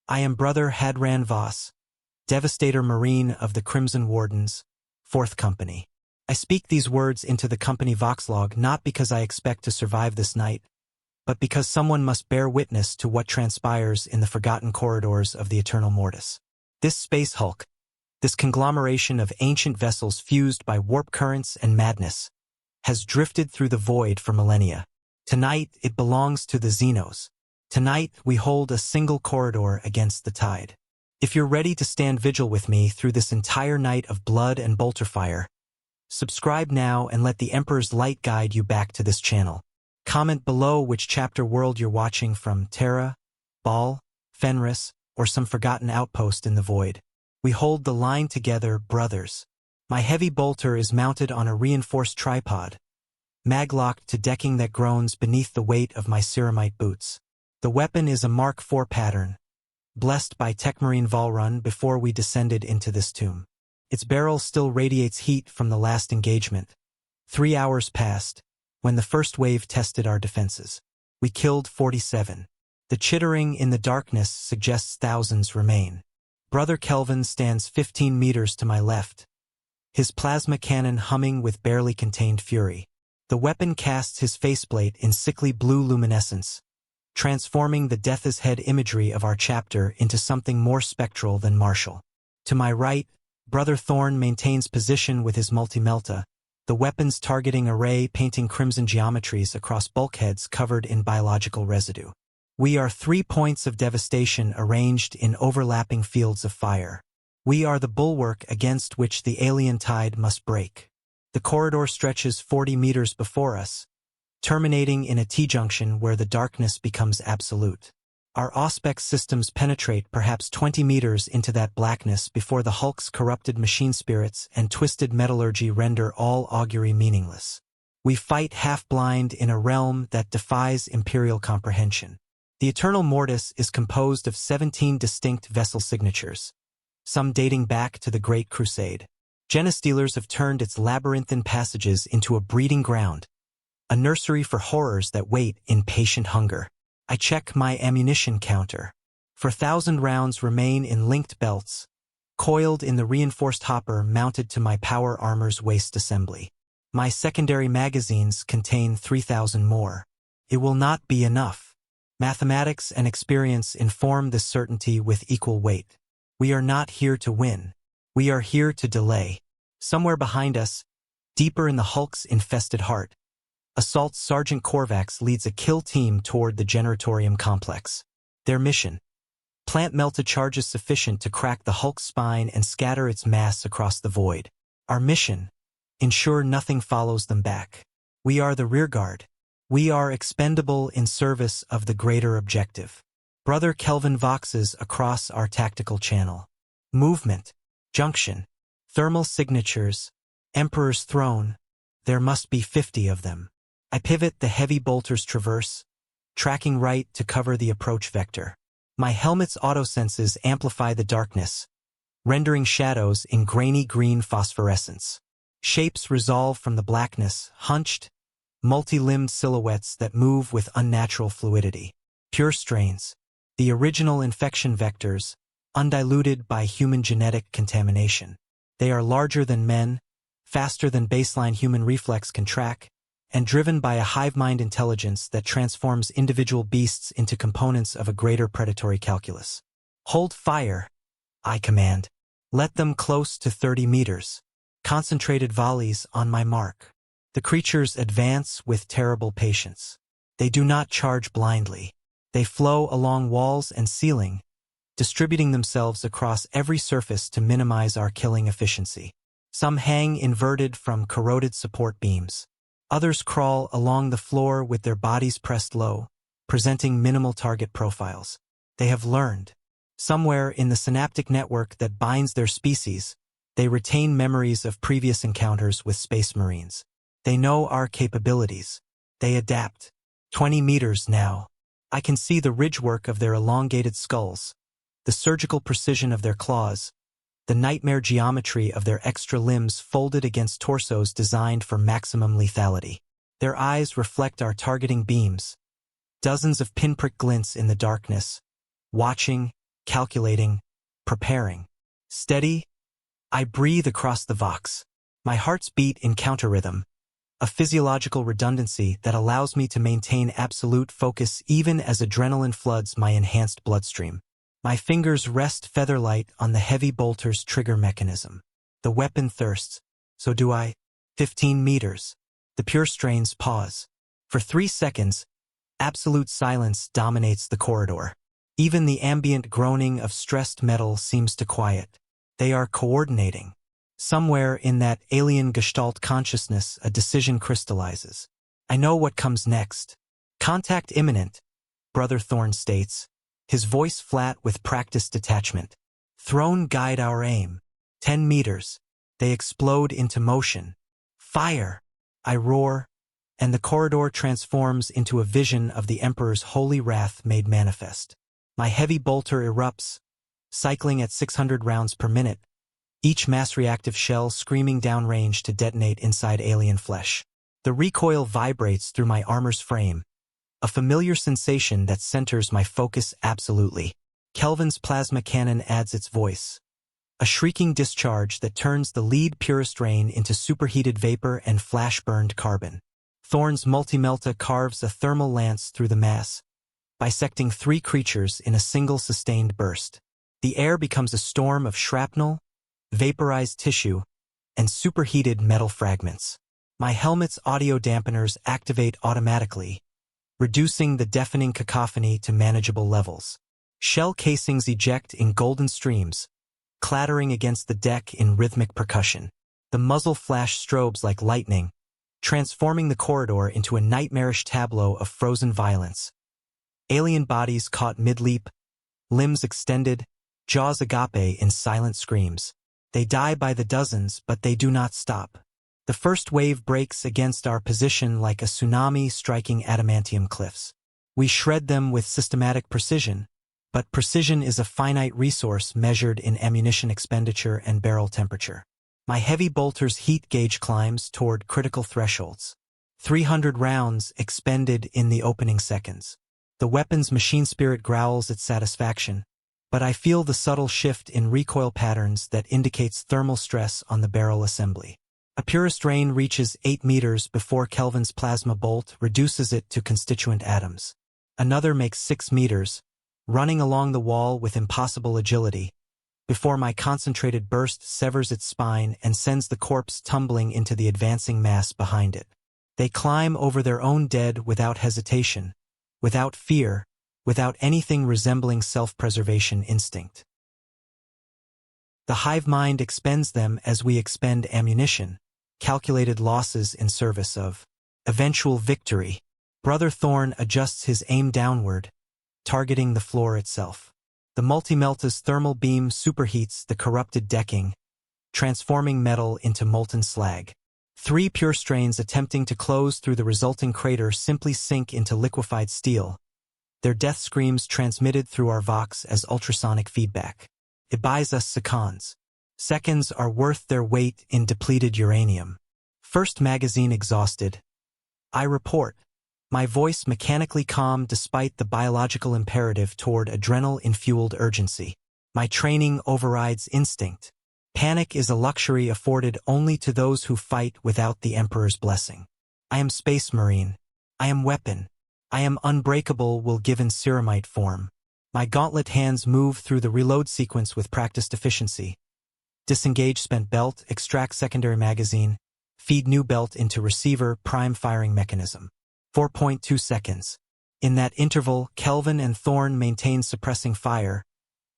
I am Brother Hadran Voss, Devastator Marine of the Crimson Wardens, 4th Company. I speak these words into the company Voxlog not because I expect to survive this night, but because someone must bear witness to what transpires in the forgotten corridors of the Eternal Mortis. This space hulk, this conglomeration of ancient vessels fused by warp currents and madness, has drifted through the void for millennia. Tonight, it belongs to the Xenos. Tonight, we hold a single corridor against the tide. If you're ready to stand vigil with me through this entire night of blood and bolter fire, subscribe now and let the Emperor's light guide you back to this channel. Comment below which chapter world you're watching from: Terra, Baal, Fenris, or some forgotten outpost in the void. We hold the line together, brothers. My heavy bolter is mounted on a reinforced tripod, maglocked to decking that groans beneath the weight of my ceramite boots. The weapon is a Mark IV pattern, blessed by Techmarine Valrun before we descended into this tomb. Its barrel still radiates heat from the last engagement. 3 hours passed, when the first wave tested our defenses. We killed 47. The chittering in the darkness suggests thousands remain. Brother Kelvin stands 15 meters to my left, his plasma cannon humming with barely contained fury. The weapon casts his faceplate in sickly blue luminescence, transforming the Death's Head imagery of our chapter into something more spectral than martial. To my right, Brother Thorn maintains position with his multi-melta, the weapon's targeting array painting crimson geometries across bulkheads covered in biological residue. We are 3 points of devastation arranged in overlapping fields of fire. We are the bulwark against which the alien tide must break. The corridor stretches 40 meters before us, terminating in a T-junction where the darkness becomes absolute. Our Auspex systems penetrate perhaps 20 meters into that blackness before the Hulk's corrupted machine spirits and twisted metallurgy render all augury meaningless. We fight half-blind in a realm that defies Imperial comprehension. The Eternal Mortis is composed of 17 distinct vessel signatures, some dating back to the Great Crusade. Genestealers have turned its labyrinthine passages into a breeding ground, a nursery for horrors that wait in patient hunger. I check my ammunition counter. 4,000 rounds remain in linked belts, coiled in the reinforced hopper mounted to my power armor's waist assembly. My secondary magazines contain 3,000 more. It will not be enough. Mathematics and experience inform this certainty with equal weight. We are not here to win. We are here to delay. Somewhere behind us, deeper in the Hulk's infested heart, Assault Sergeant Korvax leads a kill team toward the Generatorium complex. Their mission: plant melta charges sufficient to crack the Hulk's spine and scatter its mass across the void. Our mission: ensure nothing follows them back. We are the rearguard. We are expendable in service of the greater objective. Brother Kelvin voxes across our tactical channel. Movement, junction, thermal signatures, Emperor's throne. There must be 50 of them. I pivot the heavy bolter's traverse, tracking right to cover the approach vector. My helmet's autosenses amplify the darkness, rendering shadows in grainy green phosphorescence. Shapes resolve from the blackness, hunched, multi-limbed silhouettes that move with unnatural fluidity. Pure strains, the original infection vectors, undiluted by human genetic contamination. They are larger than men, faster than baseline human reflex can track, and driven by a hive-mind intelligence that transforms individual beasts into components of a greater predatory calculus. Hold fire, I command. Let them close to 30 meters. Concentrated volleys on my mark. The creatures advance with terrible patience. They do not charge blindly. They flow along walls and ceiling, distributing themselves across every surface to minimize our killing efficiency. Some hang inverted from corroded support beams. Others crawl along the floor with their bodies pressed low, presenting minimal target profiles. They have learned. Somewhere in the synaptic network that binds their species, they retain memories of previous encounters with Space Marines. They know our capabilities. They adapt. 20 meters now. I can see the ridgework of their elongated skulls, the surgical precision of their claws, the nightmare geometry of their extra limbs folded against torsos designed for maximum lethality. Their eyes reflect our targeting beams, dozens of pinprick glints in the darkness, watching, calculating, preparing. Steady, I breathe across the Vox. My heart's beat in counter-rhythm, a physiological redundancy that allows me to maintain absolute focus even as adrenaline floods my enhanced bloodstream. My fingers rest featherlight on the heavy bolter's trigger mechanism. The weapon thirsts. So do I. 15 meters. The pure strains pause. For 3 seconds, absolute silence dominates the corridor. Even the ambient groaning of stressed metal seems to quiet. They are coordinating. Somewhere in that alien gestalt consciousness, a decision crystallizes. I know what comes next. Contact imminent, Brother Thorn states, his voice flat with practiced detachment. Throne guide our aim. 10 meters. They explode into motion. Fire! I roar, and the corridor transforms into a vision of the Emperor's holy wrath made manifest. My heavy bolter erupts, cycling at 600 rounds per minute, each mass-reactive shell screaming downrange to detonate inside alien flesh. The recoil vibrates through my armor's frame, a familiar sensation that centers my focus absolutely. Kelvin's plasma cannon adds its voice, a shrieking discharge that turns the lead purest rain into superheated vapor and flash-burned carbon. Thorn's multi-melta carves a thermal lance through the mass, bisecting 3 creatures in a single sustained burst. The air becomes a storm of shrapnel, vaporized tissue, and superheated metal fragments. My helmet's audio dampeners activate automatically, reducing the deafening cacophony to manageable levels. Shell casings eject in golden streams, clattering against the deck in rhythmic percussion. The muzzle flash strobes like lightning, transforming the corridor into a nightmarish tableau of frozen violence. Alien bodies caught mid-leap, limbs extended, jaws agape in silent screams. They die by the dozens, but they do not stop. The first wave breaks against our position like a tsunami striking adamantium cliffs. We shred them with systematic precision, but precision is a finite resource measured in ammunition expenditure and barrel temperature. My heavy bolter's heat gauge climbs toward critical thresholds. 300 rounds expended in the opening seconds. The weapon's machine spirit growls its satisfaction, but I feel the subtle shift in recoil patterns that indicates thermal stress on the barrel assembly. A purest rain reaches 8 meters before Kelvin's plasma bolt reduces it to constituent atoms. Another makes 6 meters, running along the wall with impossible agility, before my concentrated burst severs its spine and sends the corpse tumbling into the advancing mass behind it. They climb over their own dead without hesitation, without fear, without anything resembling self-preservation instinct. The hive mind expends them as we expend ammunition, calculated losses in service of eventual victory. Brother Thorn adjusts his aim downward, targeting the floor itself. The multi-melta's thermal beam superheats the corrupted decking, transforming metal into molten slag. 3 pure strains attempting to close through the resulting crater simply sink into liquefied steel, their death screams transmitted through our Vox as ultrasonic feedback. It buys us seconds. Seconds are worth their weight in depleted uranium. First magazine exhausted. I report, my voice mechanically calm despite the biological imperative toward adrenal-infueled urgency. My training overrides instinct. Panic is a luxury afforded only to those who fight without the Emperor's blessing. I am Space Marine. I am weapon. I am unbreakable will given ceramite form. My gauntlet hands move through the reload sequence with practiced efficiency. Disengage spent belt, extract secondary magazine, feed new belt into receiver, prime firing mechanism. 4.2 seconds. In that interval, Kelvin and Thorn maintain suppressing fire,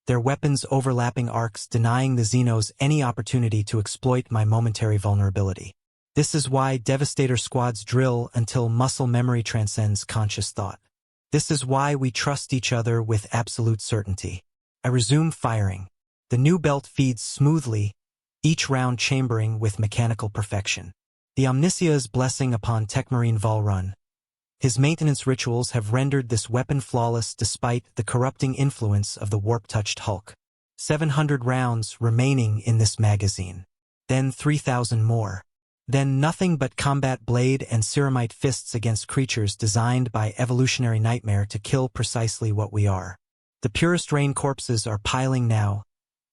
their weapons overlapping arcs denying the Xenos any opportunity to exploit my momentary vulnerability. This is why Devastator squads drill until muscle memory transcends conscious thought. This is why we trust each other with absolute certainty. I resume firing. The new belt feeds smoothly, each round chambering with mechanical perfection. The Omnisia's blessing upon Tech Marine Volrun. His maintenance rituals have rendered this weapon flawless despite the corrupting influence of the warp-touched Hulk. 700 rounds remaining in this magazine. Then 3,000 more. Then nothing but combat blade and ceramite fists against creatures designed by evolutionary nightmare to kill precisely what we are. The The purest rain corpses are piling now,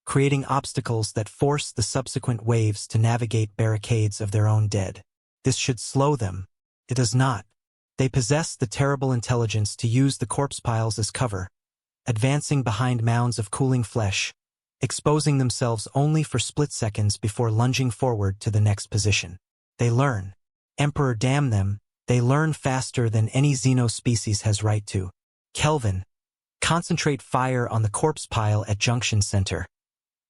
creating obstacles that force the subsequent waves to navigate barricades of their own dead. This should slow them. It does not. They possess the terrible intelligence to use the corpse piles as cover, advancing behind mounds of cooling flesh, exposing themselves only for split seconds before lunging forward to the next position. They learn. Emperor damn them, they learn faster than any Xeno species has right to. Kelvin, concentrate fire on the corpse pile at junction center.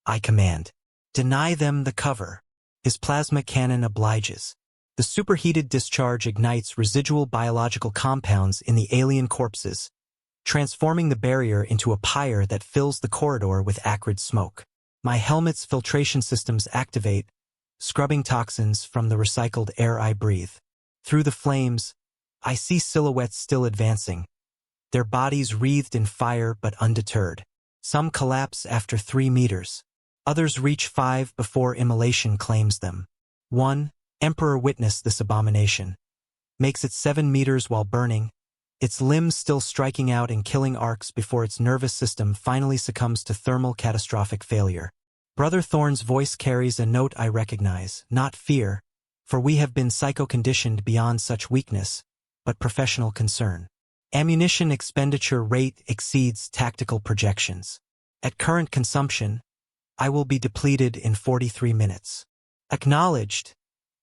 I command. Deny them the cover. His plasma cannon obliges. The superheated discharge ignites residual biological compounds in the alien corpses, transforming the barrier into a pyre that fills the corridor with acrid smoke. My helmet's filtration systems activate, scrubbing toxins from the recycled air I breathe. Through the flames, I see silhouettes still advancing, their bodies wreathed in fire but undeterred. Some collapse after 3 meters. Others reach 5 before immolation claims them. One, Emperor witnessed this abomination. Makes it 7 meters while burning, its limbs still striking out in killing arcs before its nervous system finally succumbs to thermal catastrophic failure. Brother Thorn's voice carries a note I recognize, not fear, for we have been psycho-conditioned beyond such weakness, but professional concern. Ammunition expenditure rate exceeds tactical projections. At current consumption, I will be depleted in 43 minutes. Acknowledged,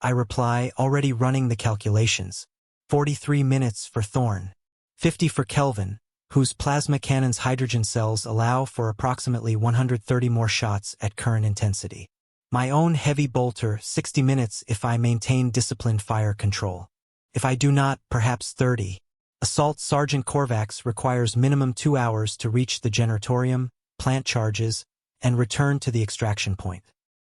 I reply, already running the calculations. 43 minutes for Thorn. 50 for Kelvin, whose plasma cannon's hydrogen cells allow for approximately 130 more shots at current intensity. My own heavy bolter, 60 minutes if I maintain disciplined fire control. If I do not, perhaps 30. Assault Sergeant Korvax requires minimum 2 hours to reach the generatorium, plant charges, and return to the extraction point.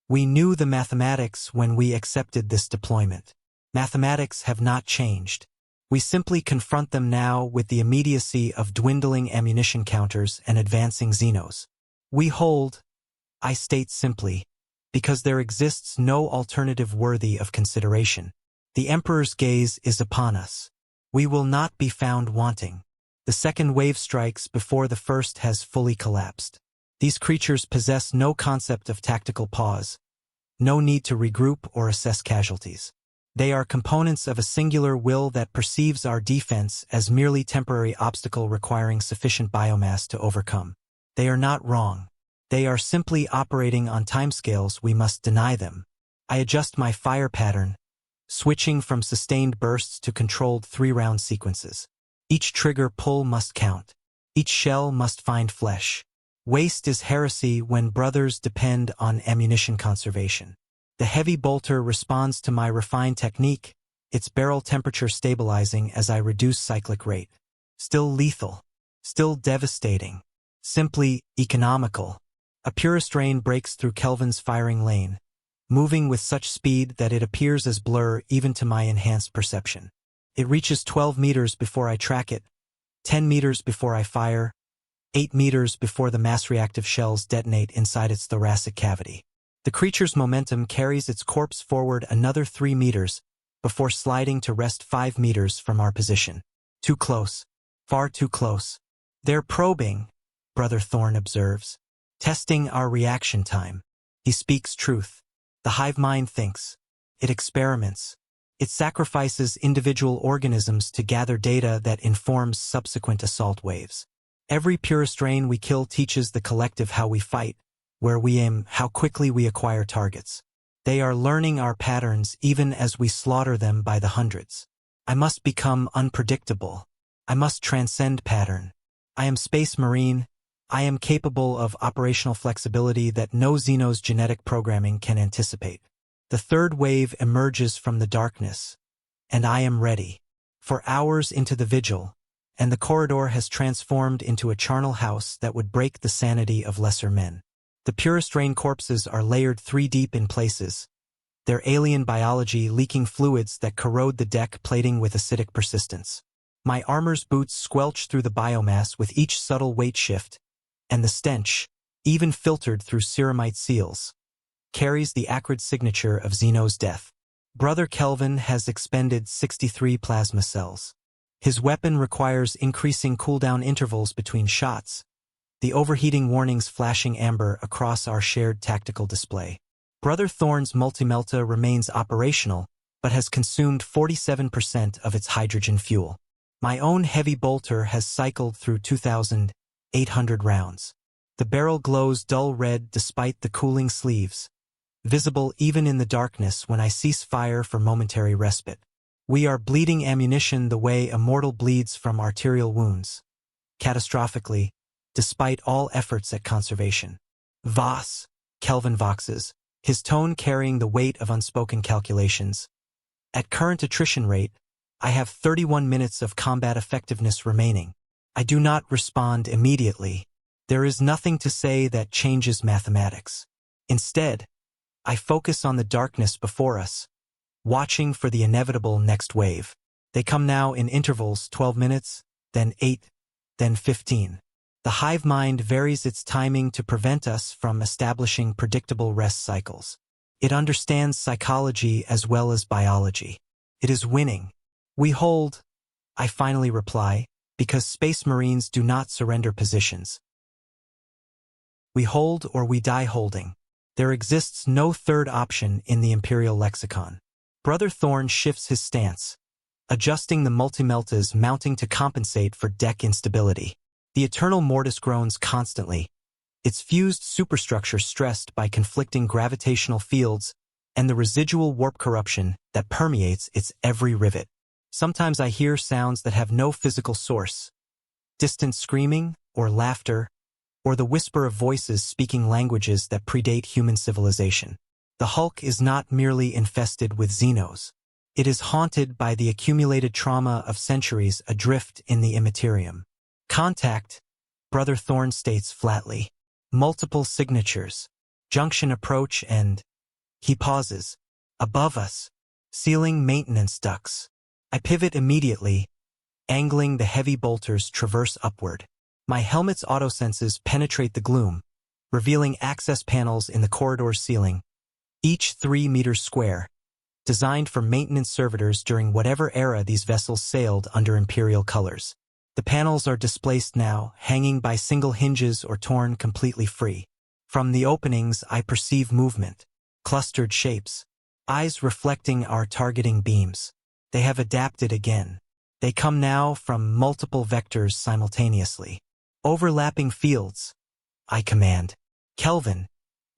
We knew the mathematics when we accepted this deployment. Mathematics have not changed. We simply confront them now with the immediacy of dwindling ammunition counters and advancing Xenos. We hold, I state simply, because there exists no alternative worthy of consideration. The Emperor's gaze is upon us. We will not be found wanting. The second wave strikes before the first has fully collapsed. These creatures possess no concept of tactical pause, no need to regroup or assess casualties. They are components of a singular will that perceives our defense as merely temporary obstacle requiring sufficient biomass to overcome. They are not wrong. They are simply operating on timescales we must deny them. I adjust my fire pattern, switching from sustained bursts to controlled 3-round sequences. Each trigger pull must count. Each shell must find flesh. Waste is heresy when brothers depend on ammunition conservation. The heavy bolter responds to my refined technique, its barrel temperature stabilizing as I reduce cyclic rate. Still lethal. Still devastating. Simply economical. A purest rain breaks through Kelvin's firing lane, moving with such speed that it appears as blur even to my enhanced perception. It reaches 12 meters before I track it, 10 meters before I fire, 8 meters before the mass-reactive shells detonate inside its thoracic cavity. The creature's momentum carries its corpse forward another 3 meters before sliding to rest 5 meters from our position. Too close. Far too close. They're probing, Brother Thorn observes. Testing our reaction time. He speaks truth. The hive mind thinks. It experiments. It sacrifices individual organisms to gather data that informs subsequent assault waves. Every purest rain we kill teaches the collective how we fight, where we aim, how quickly we acquire targets. They are learning our patterns even as we slaughter them by the hundreds. I must become unpredictable. I must transcend pattern. I am Space Marine. I am capable of operational flexibility that no Xeno's genetic programming can anticipate. The third wave emerges from the darkness, and I am ready. For hours into the vigil, and the corridor has transformed into a charnel house that would break the sanity of lesser men. The purest rain corpses are layered 3 deep in places, their alien biology leaking fluids that corrode the deck plating with acidic persistence. My armor's boots squelch through the biomass with each subtle weight shift, and the stench, even filtered through ceramite seals, carries the acrid signature of Xeno's death. Brother Kelvin has expended 63 plasma cells. His weapon requires increasing cooldown intervals between shots, the overheating warnings flashing amber across our shared tactical display. Brother Thorn's multimelta remains operational, but has consumed 47% of its hydrogen fuel. My own heavy bolter has cycled through 2,800 rounds. The barrel glows dull red despite the cooling sleeves, visible even in the darkness when I cease fire for momentary respite. We are bleeding ammunition the way a mortal bleeds from arterial wounds. Catastrophically, despite all efforts at conservation. Voss, Kelvin voxes, his tone carrying the weight of unspoken calculations. At current attrition rate, I have 31 minutes of combat effectiveness remaining. I do not respond immediately. There is nothing to say that changes mathematics. Instead, I focus on the darkness before us, watching for the inevitable next wave. They come now in intervals: 12 minutes, then 8, then 15. The hive mind varies its timing to prevent us from establishing predictable rest cycles. It understands psychology as well as biology. It is winning. We hold, I finally reply, because Space Marines do not surrender positions. We hold or we die holding. There exists no third option in the Imperial lexicon. Brother Thorn shifts his stance, adjusting the multimeltas mounting to compensate for deck instability. The eternal mortis groans constantly, its fused superstructure stressed by conflicting gravitational fields and the residual warp corruption that permeates its every rivet. Sometimes I hear sounds that have no physical source, distant screaming or laughter, or the whisper of voices speaking languages that predate human civilization. The Hulk is not merely infested with Xenos. It is haunted by the accumulated trauma of centuries adrift in the Imperium. Contact, Brother Thorn states flatly. Multiple signatures. Junction approach and... He pauses. Above us. Sealing maintenance ducts. I pivot immediately, angling the heavy bolters traverse upward. My helmet's autosenses penetrate the gloom, revealing access panels in the corridor's ceiling, each 3 meters square, designed for maintenance servitors during whatever era these vessels sailed under Imperial colors. The panels are displaced now, hanging by single hinges or torn completely free. From the openings I perceive movement, clustered shapes, eyes reflecting our targeting beams. They have adapted again. They come now from multiple vectors simultaneously. Overlapping fields. I command. Kelvin,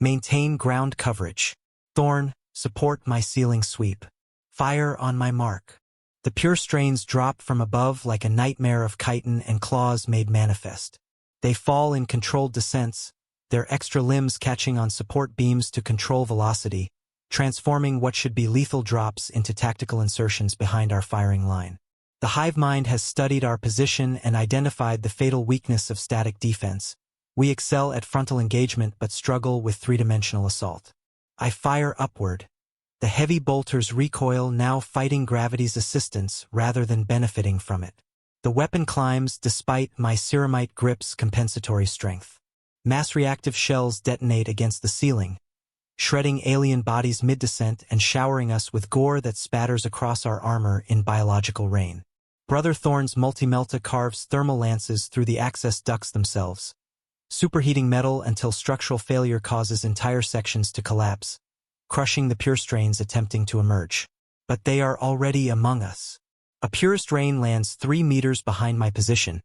maintain ground coverage. Thorn, support my ceiling sweep. Fire on my mark. The pure strains drop from above like a nightmare of chitin and claws made manifest. They fall in controlled descents, their extra limbs catching on support beams to control velocity, transforming what should be lethal drops into tactical insertions behind our firing line. The hive mind has studied our position and identified the fatal weakness of static defense. We excel at frontal engagement but struggle with three-dimensional assault. I fire upward. The heavy bolters recoil, now fighting gravity's assistance rather than benefiting from it. The weapon climbs despite my ceramite grip's compensatory strength. Mass-reactive shells detonate against the ceiling, shredding alien bodies mid-descent and showering us with gore that spatters across our armor in biological rain. Brother Thorn's multimelta carves thermal lances through the access ducts themselves, superheating metal until structural failure causes entire sections to collapse, crushing the pure strains attempting to emerge. But they are already among us. A purest rain lands 3 meters behind my position,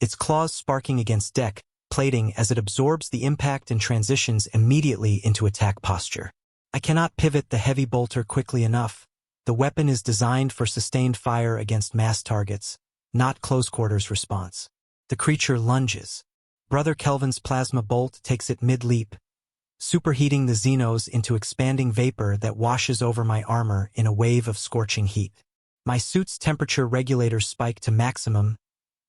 its claws sparking against deck, plating as it absorbs the impact and transitions immediately into attack posture. I cannot pivot the heavy bolter quickly enough. The weapon is designed for sustained fire against mass targets, not close-quarters response. The creature lunges. Brother Kelvin's plasma bolt takes it mid-leap, superheating the Xenos into expanding vapor that washes over my armor in a wave of scorching heat. My suit's temperature regulators spike to maximum,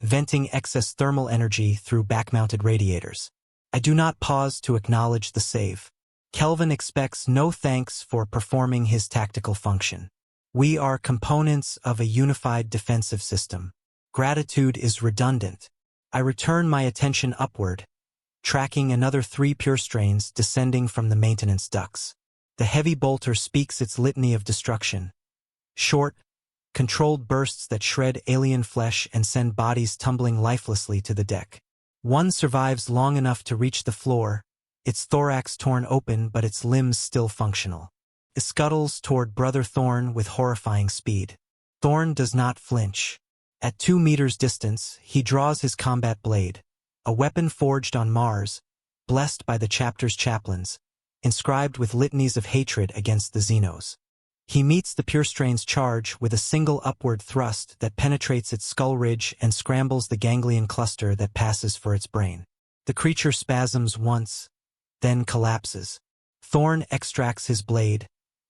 venting excess thermal energy through back-mounted radiators. I do not pause to acknowledge the save. Kelvin expects no thanks for performing his tactical function. We are components of a unified defensive system. Gratitude is redundant. I return my attention upward, tracking another 3 pure strains descending from the maintenance ducts. The heavy bolter speaks its litany of destruction. Short, controlled bursts that shred alien flesh and send bodies tumbling lifelessly to the deck. One survives long enough to reach the floor, its thorax torn open but its limbs still functional. It scuttles toward Brother Thorn with horrifying speed. Thorn does not flinch. At 2 meters distance, he draws his combat blade, a weapon forged on Mars, blessed by the chapter's chaplains, inscribed with litanies of hatred against the Xenos. He meets the Pure Strain's charge with a single upward thrust that penetrates its skull ridge and scrambles the ganglion cluster that passes for its brain. The creature spasms once, then collapses. Thorn extracts his blade,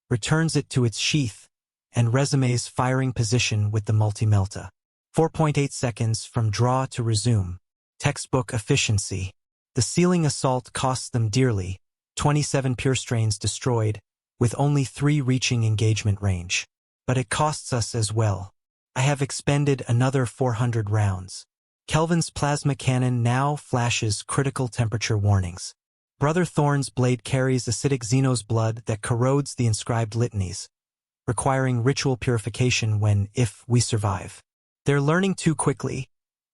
returns it to its sheath, and resumes firing position with the multi-melta. 4.8 seconds from draw to resume. Textbook efficiency. The ceiling assault costs them dearly, 27 Pure Strains destroyed, with only 3 reaching engagement range. But it costs us as well. I have expended another 400 rounds. Kelvin's plasma cannon now flashes critical temperature warnings. Brother Thorn's blade carries acidic Xenos blood that corrodes the inscribed litanies, requiring ritual purification if we survive. They're learning too quickly,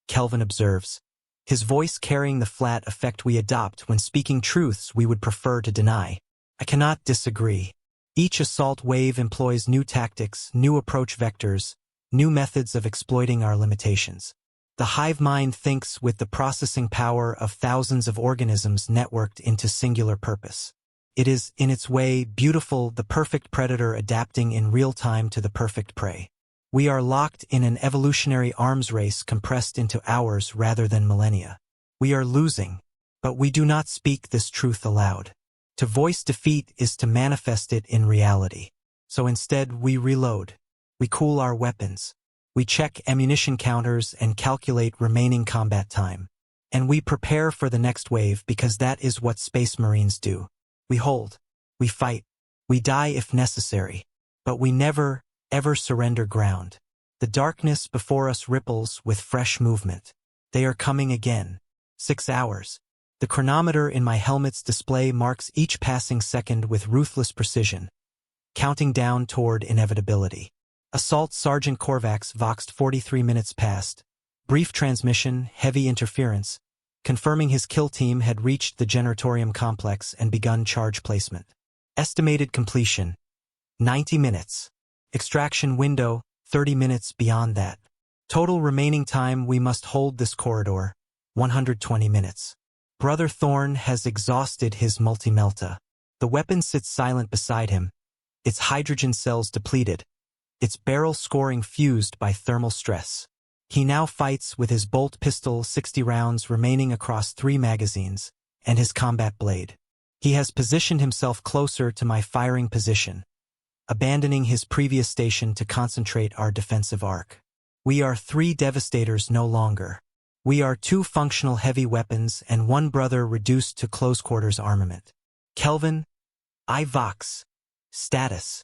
Kelvin observes, his voice carrying the flat effect we adopt when speaking truths we would prefer to deny. I cannot disagree. Each assault wave employs new tactics, new approach vectors, new methods of exploiting our limitations. The hive mind thinks with the processing power of thousands of organisms networked into singular purpose. It is, in its way, beautiful, the perfect predator adapting in real time to the perfect prey. We are locked in an evolutionary arms race compressed into hours rather than millennia. We are losing, but we do not speak this truth aloud. To voice defeat is to manifest it in reality. So instead we reload. We cool our weapons. We check ammunition counters and calculate remaining combat time. And we prepare for the next wave because that is what Space Marines do. We hold. We fight. We die if necessary. But we never, ever surrender ground. The darkness before us ripples with fresh movement. They are coming again. 6 hours. The chronometer in my helmet's display marks each passing second with ruthless precision, counting down toward inevitability. Assault Sergeant Korvax voxed 43 minutes past. Brief transmission, heavy interference, confirming his kill team had reached the generatorium complex and begun charge placement. Estimated completion, 90 minutes. Extraction window, 30 minutes beyond that. Total remaining time we must hold this corridor, 120 minutes. Brother Thorn has exhausted his multi-melta. The weapon sits silent beside him, its hydrogen cells depleted, its barrel scoring fused by thermal stress. He now fights with his bolt pistol, 60 rounds remaining across 3 magazines, and his combat blade. He has positioned himself closer to my firing position, abandoning his previous station to concentrate our defensive arc. We are 3 Devastators no longer. We are 2 functional heavy weapons and 1 brother reduced to close-quarters armament. Kelvin, I vox. Status.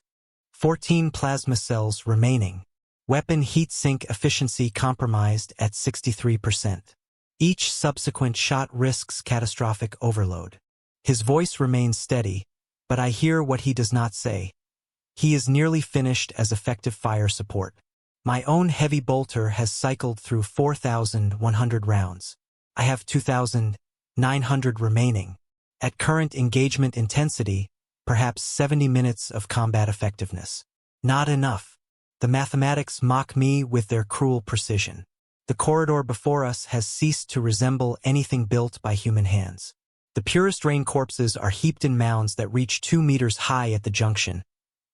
14 plasma cells remaining. Weapon heat sink efficiency compromised at 63%. Each subsequent shot risks catastrophic overload. His voice remains steady, but I hear what he does not say. He is nearly finished as effective fire support. My own heavy bolter has cycled through 4,100 rounds. I have 2,900 remaining. At current engagement intensity, perhaps 70 minutes of combat effectiveness. Not enough. The mathematics mock me with their cruel precision. The corridor before us has ceased to resemble anything built by human hands. The purest rain corpses are heaped in mounds that reach 2 meters high at the junction,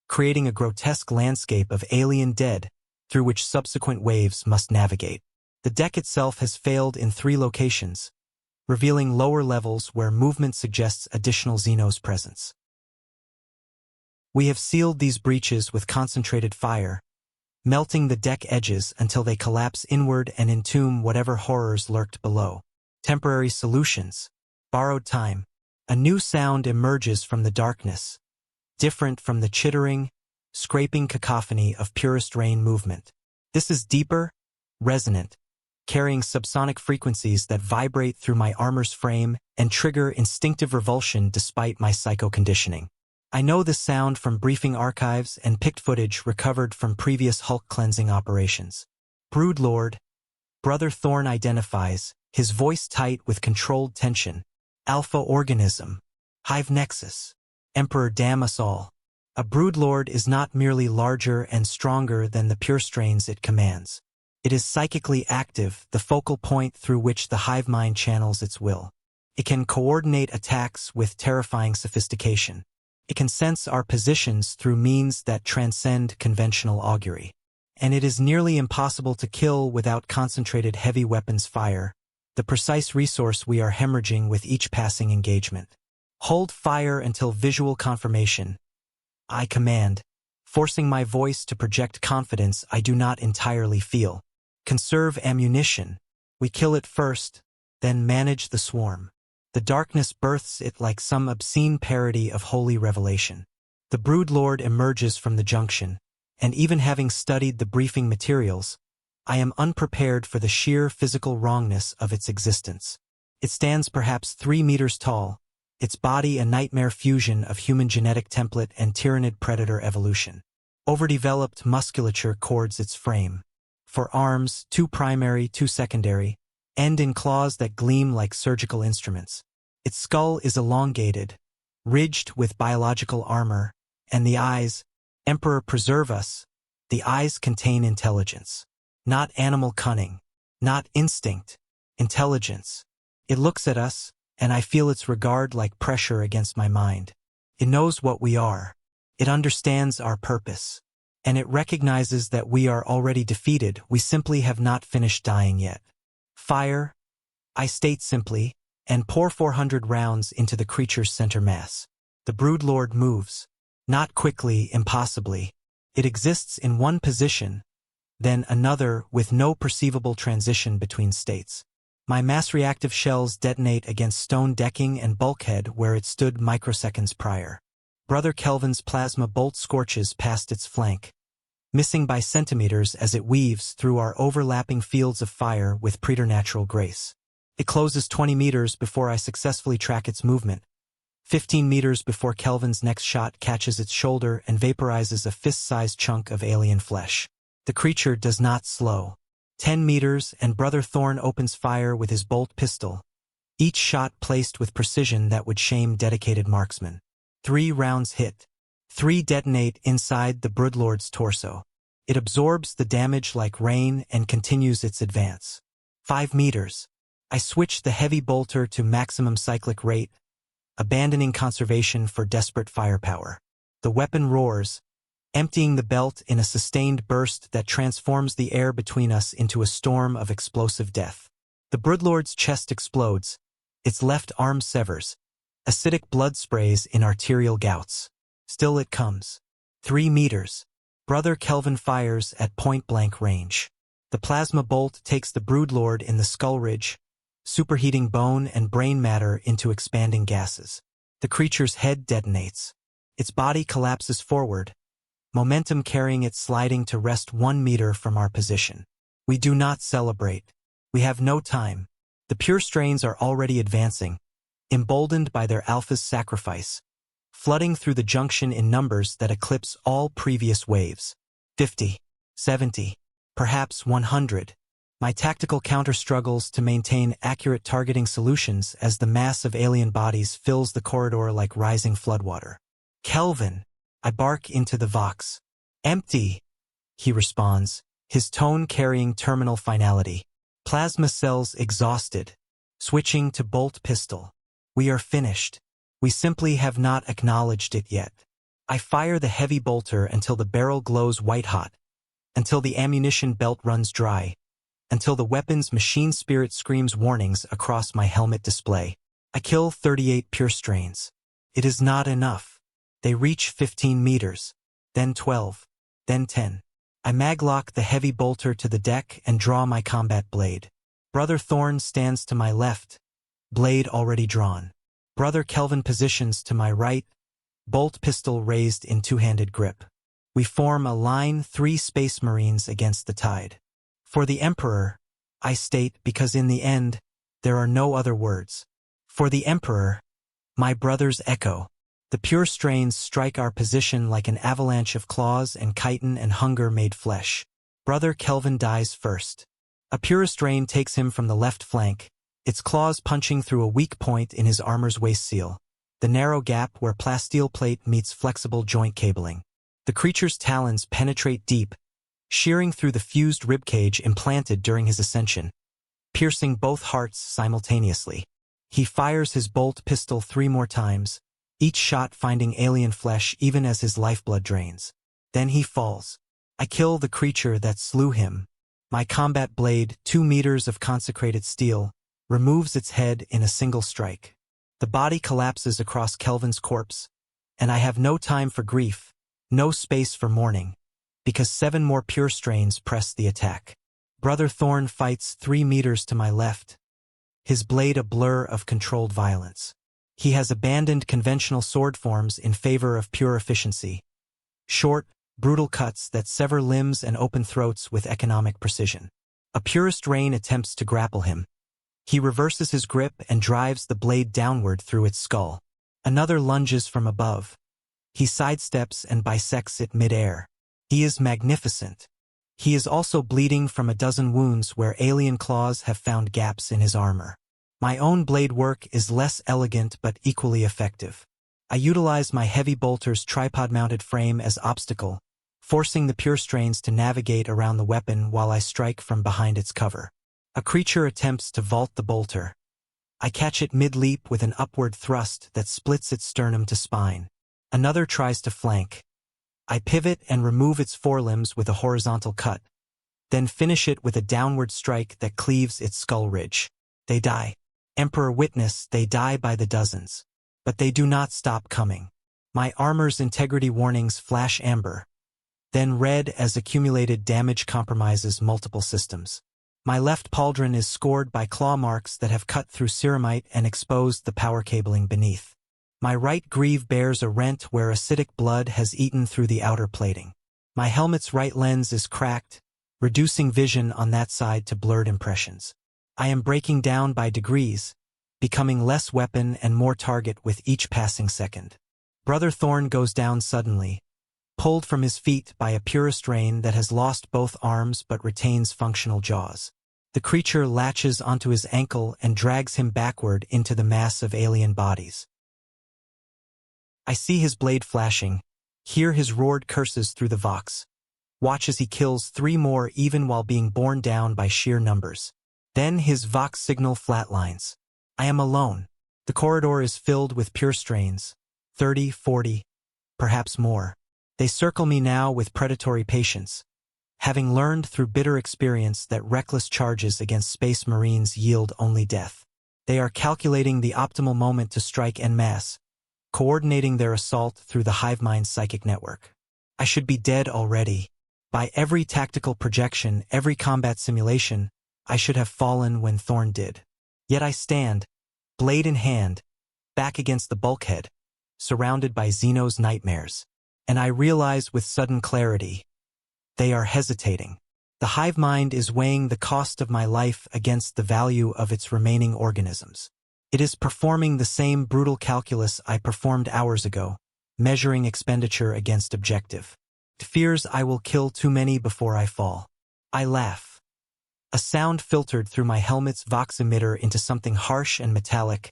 creating a grotesque landscape of alien dead through which subsequent waves must navigate. The deck itself has failed in 3 locations, revealing lower levels where movement suggests additional Xenos presence. We have sealed these breaches with concentrated fire, melting the deck edges until they collapse inward and entomb whatever horrors lurked below. Temporary solutions. Borrowed time. A new sound emerges from the darkness, different from the chittering, scraping cacophony of purest rain movement. This is deeper, resonant, carrying subsonic frequencies that vibrate through my armor's frame and trigger instinctive revulsion despite my psycho-conditioning. I know this sound from briefing archives and picked footage recovered from previous Hulk cleansing operations. Broodlord, Brother Thorn identifies, his voice tight with controlled tension. Alpha organism. Hive nexus. Emperor damn us all. A broodlord is not merely larger and stronger than the pure strains it commands. It is psychically active, the focal point through which the hive mind channels its will. It can coordinate attacks with terrifying sophistication. It can sense our positions through means that transcend conventional augury. And it is nearly impossible to kill without concentrated heavy weapons fire, the precise resource we are hemorrhaging with each passing engagement. Hold fire until visual confirmation. I command, forcing my voice to project confidence I do not entirely feel. Conserve ammunition. We kill it first, then manage the swarm. The darkness births it like some obscene parody of holy revelation. The broodlord emerges from the junction, and even having studied the briefing materials, I am unprepared for the sheer physical wrongness of its existence. It stands perhaps 3 meters tall, its body a nightmare fusion of human genetic template and tyrannid predator evolution. Overdeveloped musculature cords its frame. For arms, 2 primary, 2 secondary, end in claws that gleam like surgical instruments. Its skull is elongated, ridged with biological armor, and the eyes, Emperor preserve us, the eyes contain intelligence. Not animal cunning, not instinct, intelligence. It looks at us, and I feel its regard like pressure against my mind. It knows what we are. It understands our purpose. And it recognizes that we are already defeated, we simply have not finished dying yet. Fire, I state simply, and pour 400 rounds into the creature's center mass. The broodlord moves. Not quickly, impossibly. It exists in one position, then another with no perceivable transition between states. My mass-reactive shells detonate against stone decking and bulkhead where it stood microseconds prior. Brother Kelvin's plasma bolt scorches past its flank, missing by centimeters as it weaves through our overlapping fields of fire with preternatural grace. It closes 20 meters before I successfully track its movement, 15 meters before Kelvin's next shot catches its shoulder and vaporizes a fist-sized chunk of alien flesh. The creature does not slow. 10 meters and Brother Thorn opens fire with his bolt pistol, each shot placed with precision that would shame dedicated marksmen. 3 rounds hit. 3 detonate inside the broodlord's torso. It absorbs the damage like rain and continues its advance. 5 meters. I switch the heavy bolter to maximum cyclic rate, abandoning conservation for desperate firepower. The weapon roars, emptying the belt in a sustained burst that transforms the air between us into a storm of explosive death. The broodlord's chest explodes, its left arm severs, acidic blood sprays in arterial gouts. Still it comes. 3 meters. Brother Kelvin fires at point-blank range. The plasma bolt takes the broodlord in the skull ridge, superheating bone and brain matter into expanding gases. The creature's head detonates. Its body collapses forward, momentum carrying it sliding to rest 1 meter from our position. We do not celebrate. We have no time. The pure strains are already advancing, emboldened by their alpha's sacrifice, flooding through the junction in numbers that eclipse all previous waves. 50, 70, perhaps 100. My tactical counter struggles to maintain accurate targeting solutions as the mass of alien bodies fills the corridor like rising floodwater. Kelvin, I bark into the vox. Empty, he responds, his tone carrying terminal finality. Plasma cells exhausted. Switching to bolt pistol. We are finished. We simply have not acknowledged it yet. I fire the heavy bolter until the barrel glows white-hot, until the ammunition belt runs dry, until the weapon's machine spirit screams warnings across my helmet display. I kill 38 pure strains. It is not enough. They reach 15 meters, then 12, then 10. I maglock the heavy bolter to the deck and draw my combat blade. Brother Thorn stands to my left, blade already drawn. Brother Kelvin positions to my right, bolt pistol raised in two-handed grip. We form a line, 3 space marines against the tide. For the Emperor, I state because in the end, there are no other words. For the Emperor, my brother's echo. The pure strains strike our position like an avalanche of claws and chitin and hunger made flesh. Brother Kelvin dies first. A pure strain takes him from the left flank, its claws punching through a weak point in his armor's waist seal, the narrow gap where plasteel plate meets flexible joint cabling. The creature's talons penetrate deep, shearing through the fused ribcage implanted during his ascension, piercing both hearts simultaneously. He fires his bolt pistol 3 more times, each shot finding alien flesh even as his lifeblood drains. Then he falls. I kill the creature that slew him. My combat blade, 2 meters of consecrated steel, removes its head in a single strike. The body collapses across Kelvin's corpse, and I have no time for grief, no space for mourning, because 7 more pure strains press the attack. Brother Thorn fights 3 meters to my left, his blade a blur of controlled violence. He has abandoned conventional sword forms in favor of pure efficiency. Short, brutal cuts that sever limbs and open throats with economic precision. A purist Rain attempts to grapple him. He reverses his grip and drives the blade downward through its skull. Another lunges from above. He sidesteps and bisects it mid-air. He is magnificent. He is also bleeding from a dozen wounds where alien claws have found gaps in his armor. My own blade work is less elegant but equally effective. I utilize my heavy bolter's tripod-mounted frame as obstacle, forcing the pure strains to navigate around the weapon while I strike from behind its cover. A creature attempts to vault the bolter. I catch it mid-leap with an upward thrust that splits its sternum to spine. Another tries to flank. I pivot and remove its forelimbs with a horizontal cut, then finish it with a downward strike that cleaves its skull ridge. They die. Emperor witness, they die by the dozens. But they do not stop coming. My armor's integrity warnings flash amber, then red as accumulated damage compromises multiple systems. My left pauldron is scored by claw marks that have cut through ceramite and exposed the power cabling beneath. My right greave bears a rent where acidic blood has eaten through the outer plating. My helmet's right lens is cracked, reducing vision on that side to blurred impressions. I am breaking down by degrees, becoming less weapon and more target with each passing second. Brother Thorn goes down suddenly, pulled from his feet by a purist Rain that has lost both arms but retains functional jaws. The creature latches onto his ankle and drags him backward into the mass of alien bodies. I see his blade flashing, hear his roared curses through the vox, watch as he kills 3 more even while being borne down by sheer numbers. Then his vox signal flatlines. I am alone. The corridor is filled with pure strains, 30, 40, perhaps more. They circle me now with predatory patience, having learned through bitter experience that reckless charges against Space Marines yield only death. They are calculating the optimal moment to strike en masse, coordinating their assault through the hive mind's psychic network. I should be dead already. By every tactical projection, every combat simulation, I should have fallen when Thorn did. Yet I stand, blade in hand, back against the bulkhead, surrounded by Xeno's nightmares. And I realize with sudden clarity, they are hesitating. The hive mind is weighing the cost of my life against the value of its remaining organisms. It is performing the same brutal calculus I performed hours ago, measuring expenditure against objective. It fears I will kill too many before I fall. I laugh. A sound filtered through my helmet's vox emitter into something harsh and metallic,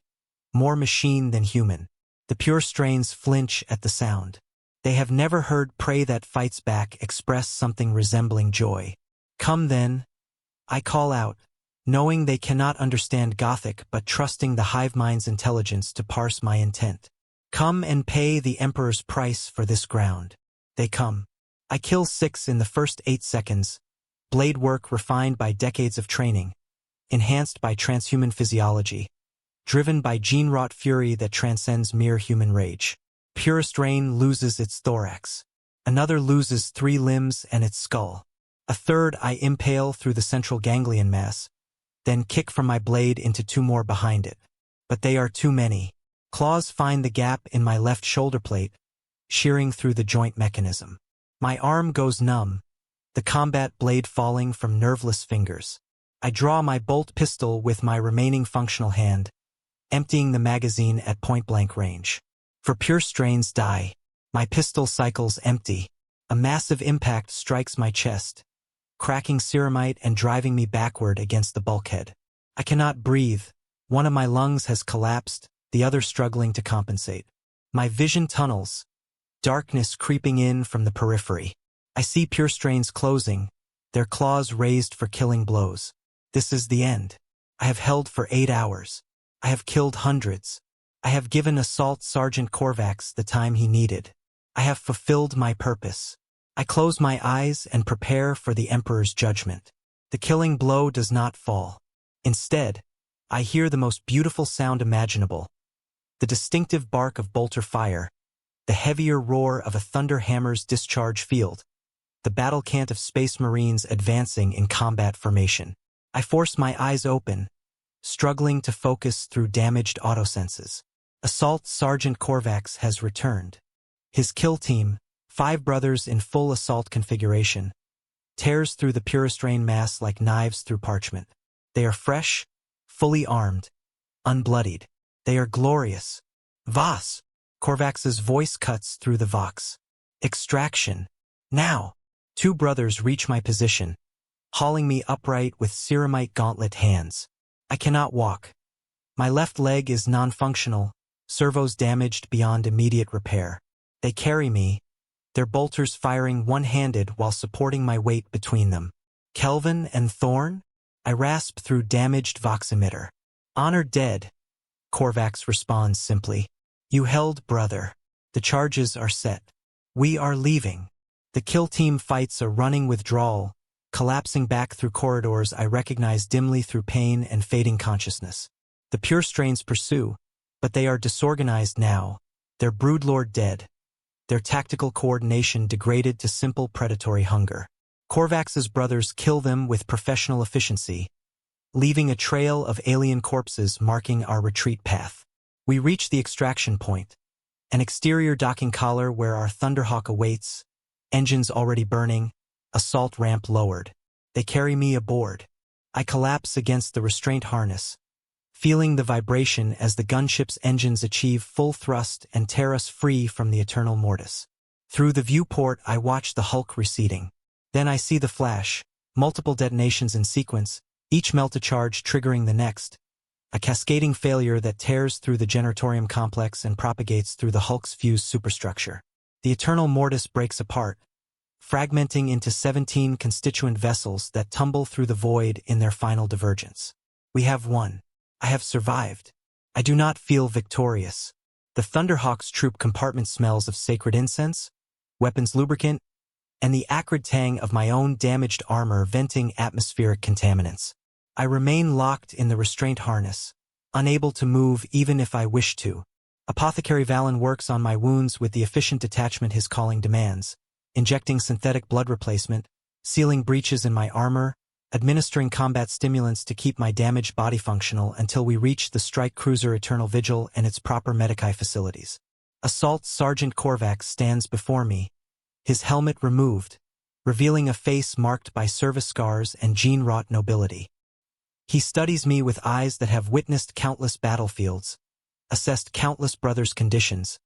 more machine than human. The pure strains flinch at the sound. They have never heard prey that fights back express something resembling joy. Come then, I call out, knowing they cannot understand Gothic but trusting the hive mind's intelligence to parse my intent. Come and pay the Emperor's price for this ground. They come. I kill 6 in the first 8 seconds, blade work refined by decades of training, enhanced by transhuman physiology, driven by gene-wrought fury that transcends mere human rage. Purest Rain loses its thorax. Another loses 3 limbs and its skull. A third I impale through the central ganglion mass, then kick from my blade into 2 more behind it. But they are too many. Claws find the gap in my left shoulder plate, shearing through the joint mechanism. My arm goes numb, the combat blade falling from nerveless fingers. I draw my bolt pistol with my remaining functional hand, emptying the magazine at point-blank range. For pure strains die. My pistol cycles empty. A massive impact strikes my chest, cracking ceramite and driving me backward against the bulkhead. I cannot breathe, One of my lungs has collapsed, the other struggling to compensate. My vision tunnels, darkness creeping in from the periphery. I see pure strains closing, their claws raised for killing blows. This is the end. I have held for 8 hours. I have killed hundreds. I have given Assault Sergeant Korvax the time he needed. I have fulfilled my purpose. I close my eyes and prepare for the Emperor's judgment. The killing blow does not fall. Instead, I hear the most beautiful sound imaginable. The distinctive bark of bolter fire, the heavier roar of a thunder hammer's discharge field, the battle chant of Space Marines advancing in combat formation. I force my eyes open, struggling to focus through damaged autosenses. Assault Sergeant Korvax has returned. His kill team, 5 brothers in full assault configuration, tears through the purest rain mass like knives through parchment. They are fresh, fully armed, unbloodied. They are glorious. Voss! Korvax's voice cuts through the vox. Extraction. Now! 2 brothers reach my position, hauling me upright with ceramite gauntlet hands. I cannot walk. My left leg is non-functional, servos damaged beyond immediate repair. They carry me, their bolters firing one-handed while supporting my weight between them. Kelvin and Thorn? I rasp through damaged vox emitter. Honor dead. Korvax responds simply. You held, brother. The charges are set. We are leaving. The kill team fights a running withdrawal, collapsing back through corridors I recognize dimly through pain and fading consciousness. The pure strains pursue, but they are disorganized now, their broodlord dead, their tactical coordination degraded to simple predatory hunger. Korvax's brothers kill them with professional efficiency, leaving a trail of alien corpses marking our retreat path. We reach the extraction point, an exterior docking collar where our Thunderhawk awaits, engines already burning, assault ramp lowered. They carry me aboard. I collapse against the restraint harness, feeling the vibration as the gunship's engines achieve full thrust and tear us free from the eternal mortis. Through the viewport, I watch the hulk receding. Then I see the flash, multiple detonations in sequence, each melt-a-charge triggering the next, a cascading failure that tears through the generatorium complex and propagates through the hulk's fused superstructure. The eternal mortis breaks apart, fragmenting into 17 constituent vessels that tumble through the void in their final divergence. We have won. I have survived. I do not feel victorious. The Thunderhawk's troop compartment smells of sacred incense, weapons lubricant, and the acrid tang of my own damaged armor venting atmospheric contaminants. I remain locked in the restraint harness, unable to move even if I wish to. Apothecary Valen works on my wounds with the efficient detachment his calling demands, injecting synthetic blood replacement, sealing breaches in my armor, administering combat stimulants to keep my damaged body functional until we reach the strike cruiser Eternal Vigil and its proper Medicae facilities. Assault Sergeant Korvax stands before me, his helmet removed, revealing a face marked by service scars and gene-wrought nobility. He studies me with eyes that have witnessed countless battlefields, assessed countless brothers' conditions,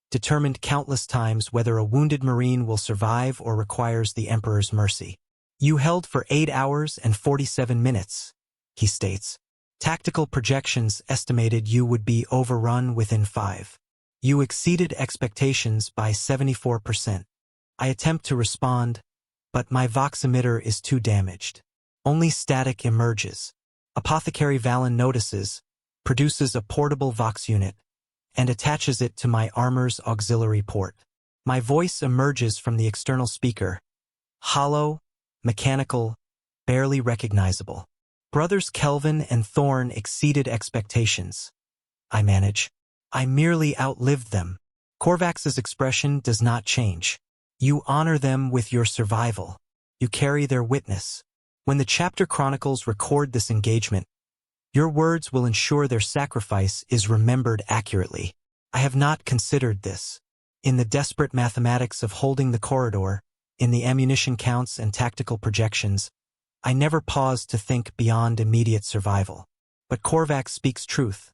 determined countless times whether a wounded Marine will survive or requires the Emperor's mercy. You held for 8 hours and 47 minutes, he states. Tactical projections estimated you would be overrun within 5. You exceeded expectations by 74%. I attempt to respond, but my vox emitter is too damaged. Only static emerges. Apothecary Valen notices, produces a portable vox unit, and attaches it to my armor's auxiliary port. My voice emerges from the external speaker, hollow, mechanical, barely recognizable. Brothers Kelvin and Thorn exceeded expectations. I manage. I merely outlived them. Korvax's expression does not change. You honor them with your survival. You carry their witness. When the chapter chronicles record this engagement, your words will ensure their sacrifice is remembered accurately. I have not considered this. In the desperate mathematics of holding the corridor, in the ammunition counts and tactical projections, I never paused to think beyond immediate survival. But Korvax speaks truth.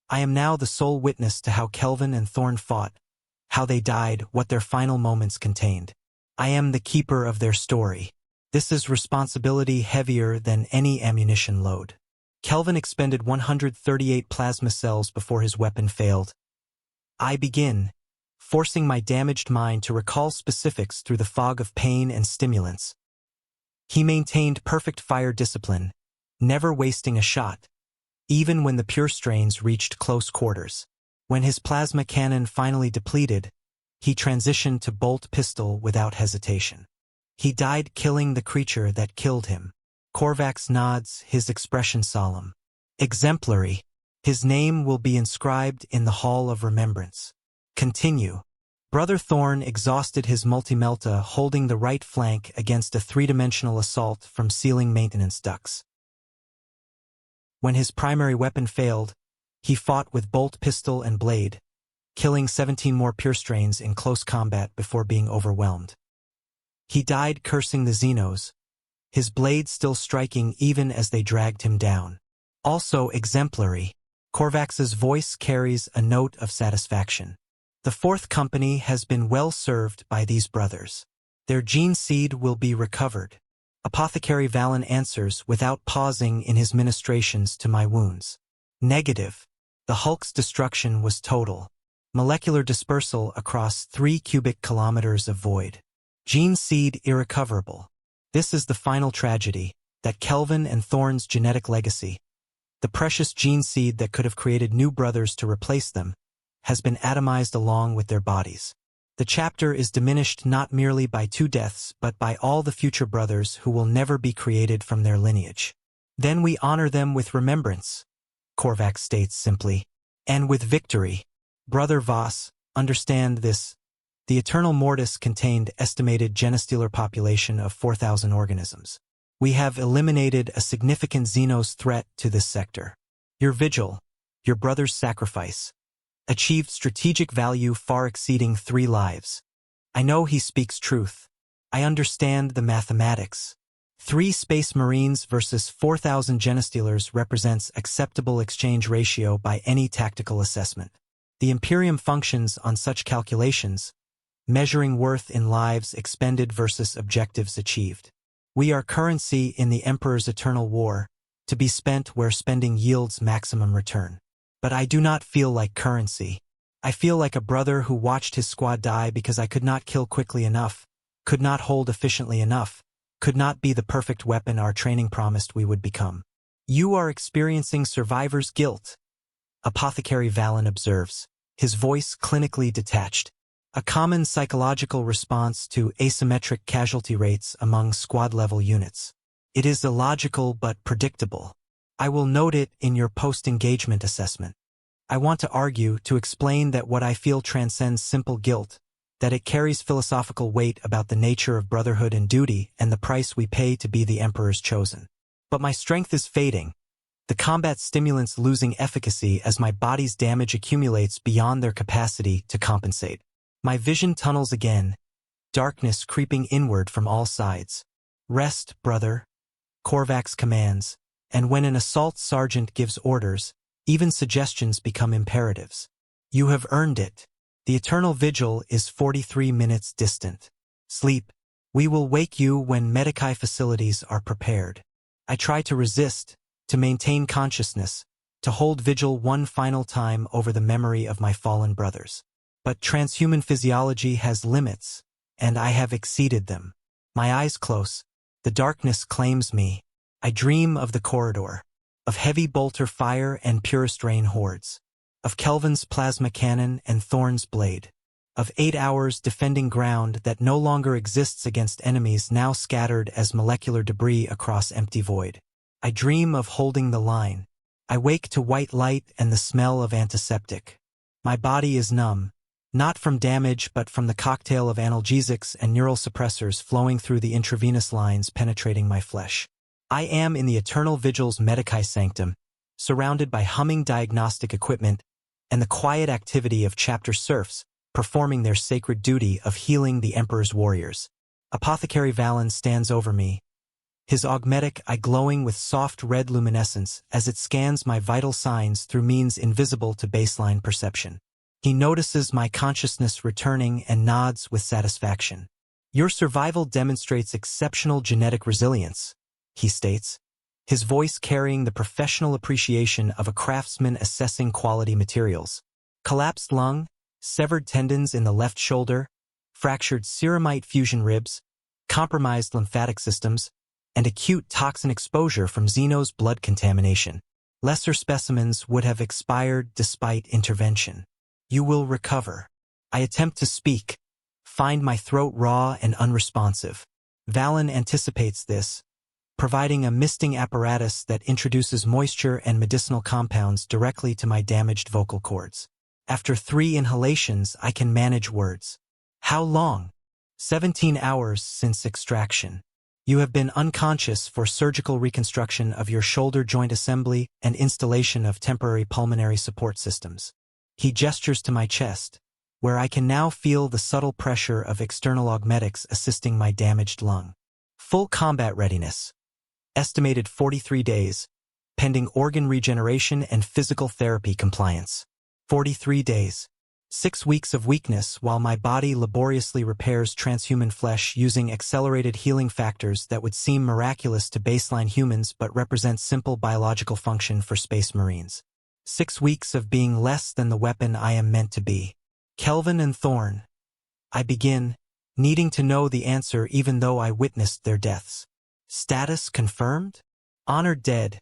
I am now the sole witness to how Kelvin and Thorn fought, how they died, what their final moments contained. I am the keeper of their story. This is responsibility heavier than any ammunition load. Kelvin expended 138 plasma cells before his weapon failed. I begin, forcing my damaged mind to recall specifics through the fog of pain and stimulants. He maintained perfect fire discipline, never wasting a shot, even when the pure strains reached close quarters. When his plasma cannon finally depleted, he transitioned to bolt pistol without hesitation. He died killing the creature that killed him. Korvax nods, his expression solemn. Exemplary. His name will be inscribed in the Hall of Remembrance. Continue. Brother Thorn exhausted his multi-melta, holding the right flank against a three-dimensional assault from ceiling maintenance ducts. When his primary weapon failed, he fought with bolt pistol and blade, killing 17 more pure strains in close combat before being overwhelmed. He died cursing the Xenos, his blade still striking even as they dragged him down. Also exemplary, Korvax's voice carries a note of satisfaction. The fourth company has been well served by these brothers. Their gene seed will be recovered. Apothecary Valen answers without pausing in his ministrations to my wounds. Negative. The Hulk's destruction was total. Molecular dispersal across 3 cubic kilometers of void. Gene seed irrecoverable. This is the final tragedy, that Kelvin and Thorn's genetic legacy. The precious gene seed that could have created new brothers to replace them, has been atomized along with their bodies. The chapter is diminished not merely by 2 deaths but by all the future brothers who will never be created from their lineage. Then we honor them with remembrance, Korvax states simply. And with victory. Brother Voss, understand this. The Eternal Mortis contained estimated genestealer population of 4,000 organisms. We have eliminated a significant Xenos threat to this sector. Your vigil, your brother's sacrifice, achieved strategic value far exceeding 3 lives. I know he speaks truth. I understand the mathematics. 3 Space Marines versus 4,000 genestealers represents acceptable exchange ratio by any tactical assessment. The Imperium functions on such calculations, measuring worth in lives expended versus objectives achieved. We are currency in the Emperor's eternal war, to be spent where spending yields maximum return. But I do not feel like currency. I feel like a brother who watched his squad die because I could not kill quickly enough, could not hold efficiently enough, could not be the perfect weapon our training promised we would become. You are experiencing survivor's guilt, Apothecary Valen observes, his voice clinically detached. A common psychological response to asymmetric casualty rates among squad-level units. It is illogical but predictable. I will note it in your post-engagement assessment. I want to argue to explain that what I feel transcends simple guilt, that it carries philosophical weight about the nature of brotherhood and duty and the price we pay to be the Emperor's chosen. But my strength is fading, the combat stimulants losing efficacy as my body's damage accumulates beyond their capacity to compensate. My vision tunnels again, darkness creeping inward from all sides. Rest, brother, Korvax commands, and when an assault sergeant gives orders, even suggestions become imperatives. You have earned it. The eternal vigil is 43 minutes distant. Sleep. We will wake you when Medici facilities are prepared. I try to resist, to maintain consciousness, to hold vigil one final time over the memory of my fallen brothers. But transhuman physiology has limits, and I have exceeded them. My eyes close, the darkness claims me. I dream of the corridor, of heavy bolter fire and purest rain hordes, of Kelvin's plasma cannon and Thorn's blade, of 8 hours defending ground that no longer exists against enemies now scattered as molecular debris across empty void. I dream of holding the line. I wake to white light and the smell of antiseptic. My body is numb, not from damage but from the cocktail of analgesics and neural suppressors flowing through the intravenous lines penetrating my flesh. I am in the eternal vigil's Medici sanctum, surrounded by humming diagnostic equipment and the quiet activity of chapter serfs performing their sacred duty of healing the Emperor's warriors. Apothecary Valen stands over me, his augmetic eye glowing with soft red luminescence as it scans my vital signs through means invisible to baseline perception. He notices my consciousness returning and nods with satisfaction. Your survival demonstrates exceptional genetic resilience, he states. his voice carrying the professional appreciation of a craftsman assessing quality materials. Collapsed lung, severed tendons in the left shoulder, fractured ceramite fusion ribs, compromised lymphatic systems, and acute toxin exposure from Xeno's blood contamination. Lesser specimens would have expired despite intervention. You will recover. I attempt to speak, find my throat raw and unresponsive. Valen anticipates this, providing a misting apparatus that introduces moisture and medicinal compounds directly to my damaged vocal cords. After 3 inhalations, I can manage words. How long? 17 hours since extraction. You have been unconscious for surgical reconstruction of your shoulder joint assembly and installation of temporary pulmonary support systems. He gestures to my chest, where I can now feel the subtle pressure of external augmetics assisting my damaged lung. Full combat readiness. Estimated 43 days, pending organ regeneration and physical therapy compliance. 43 days. 6 weeks of weakness while my body laboriously repairs transhuman flesh using accelerated healing factors that would seem miraculous to baseline humans but represent simple biological function for space marines. 6 weeks of being less than the weapon I am meant to be. Kelvin and Thorn. I begin, needing to know the answer even though I witnessed their deaths. Status confirmed? Honored dead.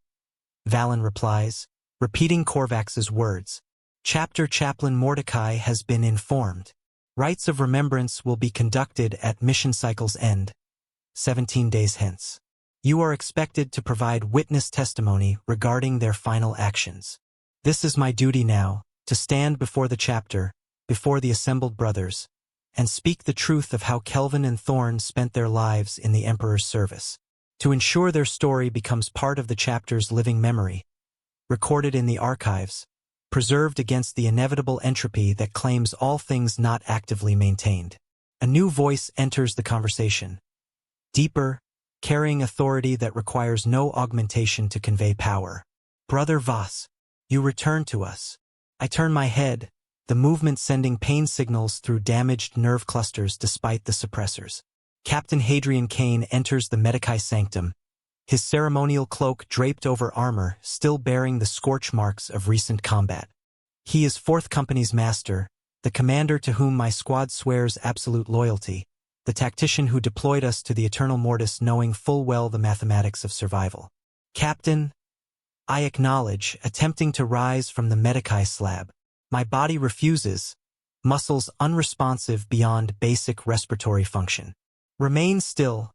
Valen replies, repeating Korvax's words. Chapter Chaplain Mordecai has been informed. Rites of remembrance will be conducted at mission cycle's end, 17 days hence. You are expected to provide witness testimony regarding their final actions. This is my duty now, to stand before the chapter, before the assembled brothers, and speak the truth of how Kelvin and Thorn spent their lives in the Emperor's service. To ensure their story becomes part of the chapter's living memory, recorded in the archives, preserved against the inevitable entropy that claims all things not actively maintained. A new voice enters the conversation. Deeper, carrying authority that requires no augmentation to convey power. Brother Voss, you return to us. I turn my head, the movement sending pain signals through damaged nerve clusters despite the suppressors. Captain Hadrian Kane enters the Medici sanctum, his ceremonial cloak draped over armor still bearing the scorch marks of recent combat. He is 4th Company's master, the commander to whom my squad swears absolute loyalty, the tactician who deployed us to the Eternal Mortis knowing full well the mathematics of survival. Captain, I acknowledge, attempting to rise from the Medici slab. My body refuses, muscles unresponsive beyond basic respiratory function. Remain still,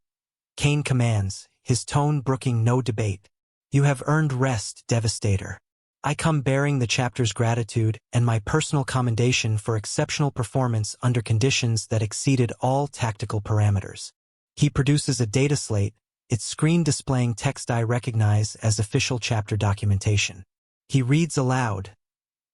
Kane commands, his tone brooking no debate. You have earned rest, Devastator. I come bearing the chapter's gratitude and my personal commendation for exceptional performance under conditions that exceeded all tactical parameters. He produces a data slate, its screen displaying text I recognize as official chapter documentation. He reads aloud,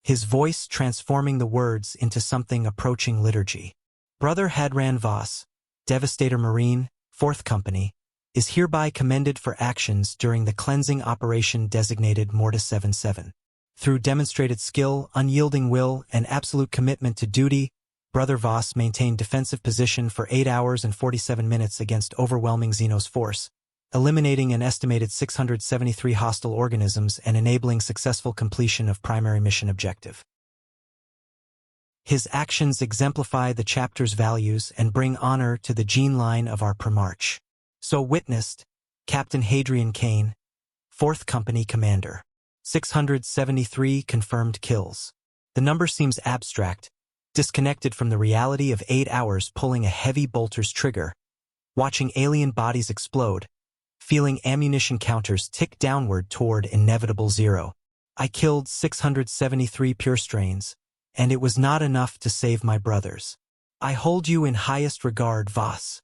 his voice transforming the words into something approaching liturgy. Brother Hadran Voss, Devastator Marine, 4th Company, is hereby commended for actions during the cleansing operation designated Mortis 77. Through demonstrated skill, unyielding will, and absolute commitment to duty, Brother Voss maintained defensive position for 8 hours and 47 minutes against overwhelming Xeno's force, eliminating an estimated 673 hostile organisms and enabling successful completion of primary mission objective. His actions exemplify the chapter's values and bring honor to the gene line of our Primarch. So witnessed, Captain Hadrian Kane, 4th Company Commander. 673 confirmed kills. The number seems abstract, disconnected from the reality of 8 hours pulling a heavy bolter's trigger, watching alien bodies explode, feeling ammunition counters tick downward toward inevitable zero. I killed 673 pure strains, and it was not enough to save my brothers. I hold you in highest regard, Voss.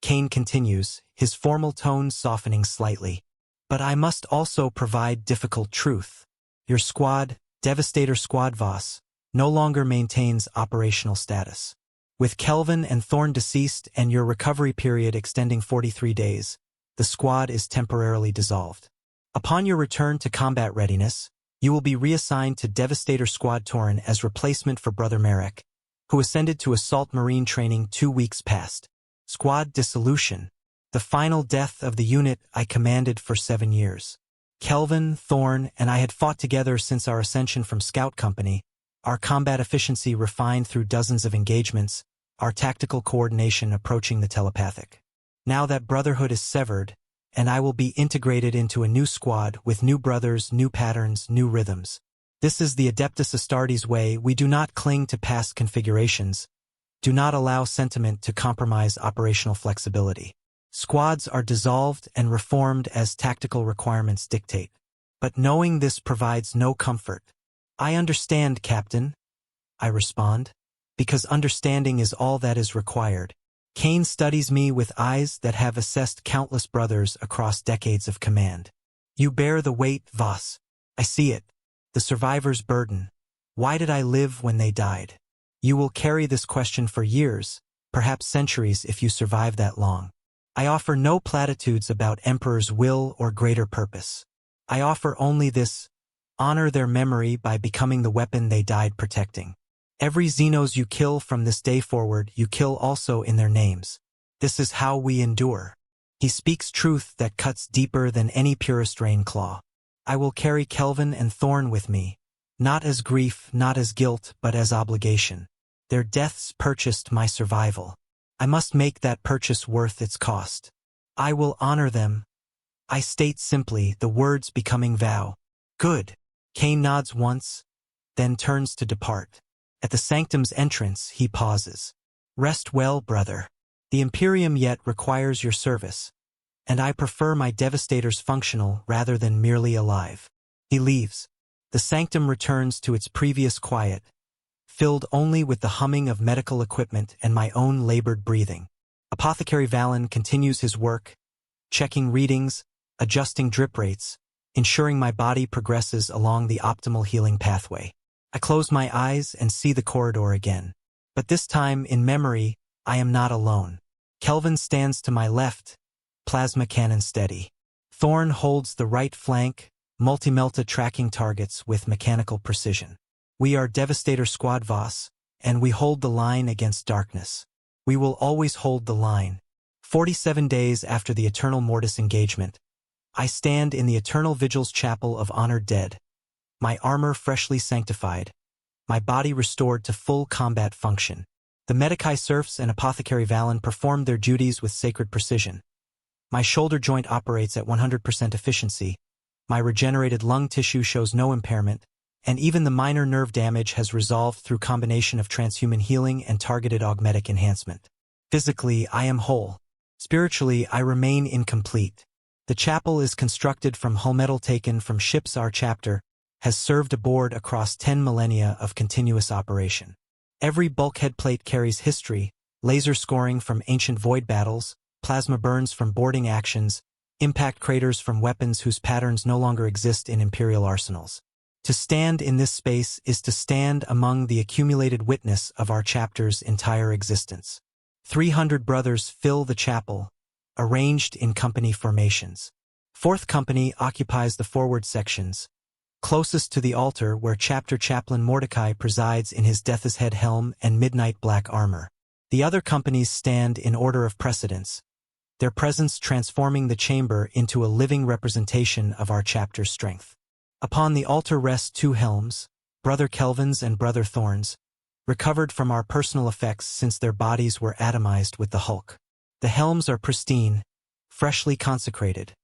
Kane continues, his formal tone softening slightly. But I must also provide difficult truth. Your squad, Devastator Squad Voss, no longer maintains operational status. With Kelvin and Thorn deceased and your recovery period extending 43 days, the squad is temporarily dissolved. Upon your return to combat readiness, you will be reassigned to Devastator Squad Torn as replacement for Brother Marek, who ascended to Assault Marine training 2 weeks past. Squad dissolution. The final death of the unit I commanded for 7 years. Kelvin, Thorn, and I had fought together since our ascension from Scout Company, our combat efficiency refined through dozens of engagements, our tactical coordination approaching the telepathic. Now that brotherhood is severed, and I will be integrated into a new squad with new brothers, new patterns, new rhythms. This is the Adeptus Astartes way. We do not cling to past configurations, do not allow sentiment to compromise operational flexibility. Squads are dissolved and reformed as tactical requirements dictate. But knowing this provides no comfort. I understand, Captain, I respond, because understanding is all that is required. Kane studies me with eyes that have assessed countless brothers across decades of command. You bear the weight, Voss. I see it. The survivor's burden. Why did I live when they died? You will carry this question for years, perhaps centuries if you survive that long. I offer no platitudes about Emperor's will or greater purpose. I offer only this: honor their memory by becoming the weapon they died protecting. Every Xenos you kill from this day forward, you kill also in their names. This is how we endure. He speaks truth that cuts deeper than any purest rain claw. I will carry Kelvin and Thorn with me, not as grief, not as guilt, but as obligation. Their deaths purchased my survival. I must make that purchase worth its cost. I will honor them. I state simply, the words becoming vow. Good. Kane nods once, then turns to depart. At the sanctum's entrance, he pauses. Rest well, brother. The Imperium yet requires your service, and I prefer my Devastators functional rather than merely alive. He leaves. The sanctum returns to its previous quiet, filled only with the humming of medical equipment and my own labored breathing. Apothecary Valen continues his work, checking readings, adjusting drip rates, ensuring my body progresses along the optimal healing pathway. I close my eyes and see the corridor again. But this time, in memory, I am not alone. Kelvin stands to my left, plasma cannon steady. Thorn holds the right flank, multi-melta tracking targets with mechanical precision. We are Devastator Squad Voss, and we hold the line against darkness. We will always hold the line. 47 days after the Eternal Mortis engagement, I stand in the Eternal Vigil's Chapel of Honored Dead, my armor freshly sanctified, my body restored to full combat function. The Medici Serfs and Apothecary Valen performed their duties with sacred precision. My shoulder joint operates at 100% efficiency, my regenerated lung tissue shows no impairment, and even the minor nerve damage has resolved through combination of transhuman healing and targeted augmetic enhancement. Physically, I am whole. Spiritually, I remain incomplete. The chapel is constructed from hull metal taken from ships our chapter has served aboard across 10 millennia of continuous operation. Every bulkhead plate carries history, laser scoring from ancient void battles, plasma burns from boarding actions, impact craters from weapons whose patterns no longer exist in Imperial arsenals. To stand in this space is to stand among the accumulated witness of our chapter's entire existence. 300 brothers fill the chapel, arranged in company formations. Fourth company occupies the forward sections, closest to the altar where chapter chaplain Mordecai presides in his Death's Head helm and midnight black armor. The other companies stand in order of precedence, their presence transforming the chamber into a living representation of our chapter's strength. Upon the altar rest 2 helms, Brother Kelvin's and Brother Thorn's, recovered from our personal effects since their bodies were atomized with the Hulk. The helms are pristine, freshly consecrated,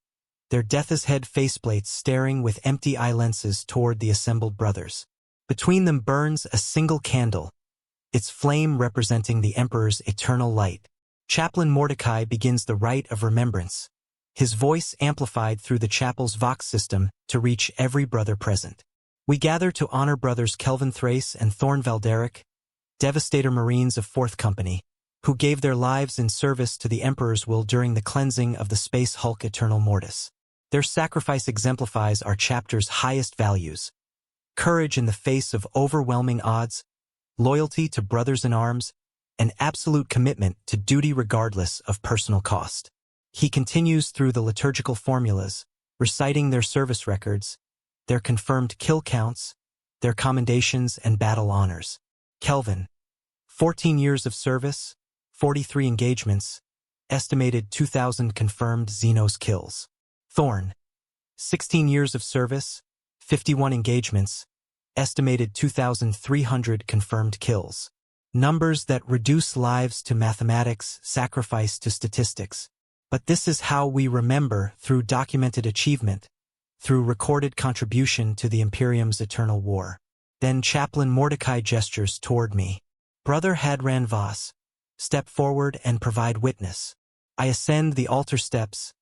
their Death's Head faceplates staring with empty eye lenses toward the assembled brothers. Between them burns a single candle, its flame representing the Emperor's eternal light. Chaplain Mordecai begins the rite of remembrance, his voice amplified through the chapel's Vox system to reach every brother present. We gather to honor brothers Kelvin Thrace and Thorn Valderic, Devastator Marines of 4th Company, who gave their lives in service to the Emperor's will during the cleansing of the Space Hulk Eternal Mortis. Their sacrifice exemplifies our chapter's highest values: courage in the face of overwhelming odds, loyalty to brothers in arms, and absolute commitment to duty regardless of personal cost. He continues through the liturgical formulas, reciting their service records, their confirmed kill counts, their commendations and battle honors. Kelvin, 14 years of service, 43 engagements, estimated 2,000 confirmed Xenos kills. Thorn, 16 years of service, 51 engagements, estimated 2,300 confirmed kills. Numbers that reduce lives to mathematics, sacrifice to statistics. But this is how we remember, through documented achievement, through recorded contribution to the Imperium's eternal war. Then Chaplain Mordecai gestures toward me. Brother Hadran Voss, step forward and provide witness. I ascend the altar steps,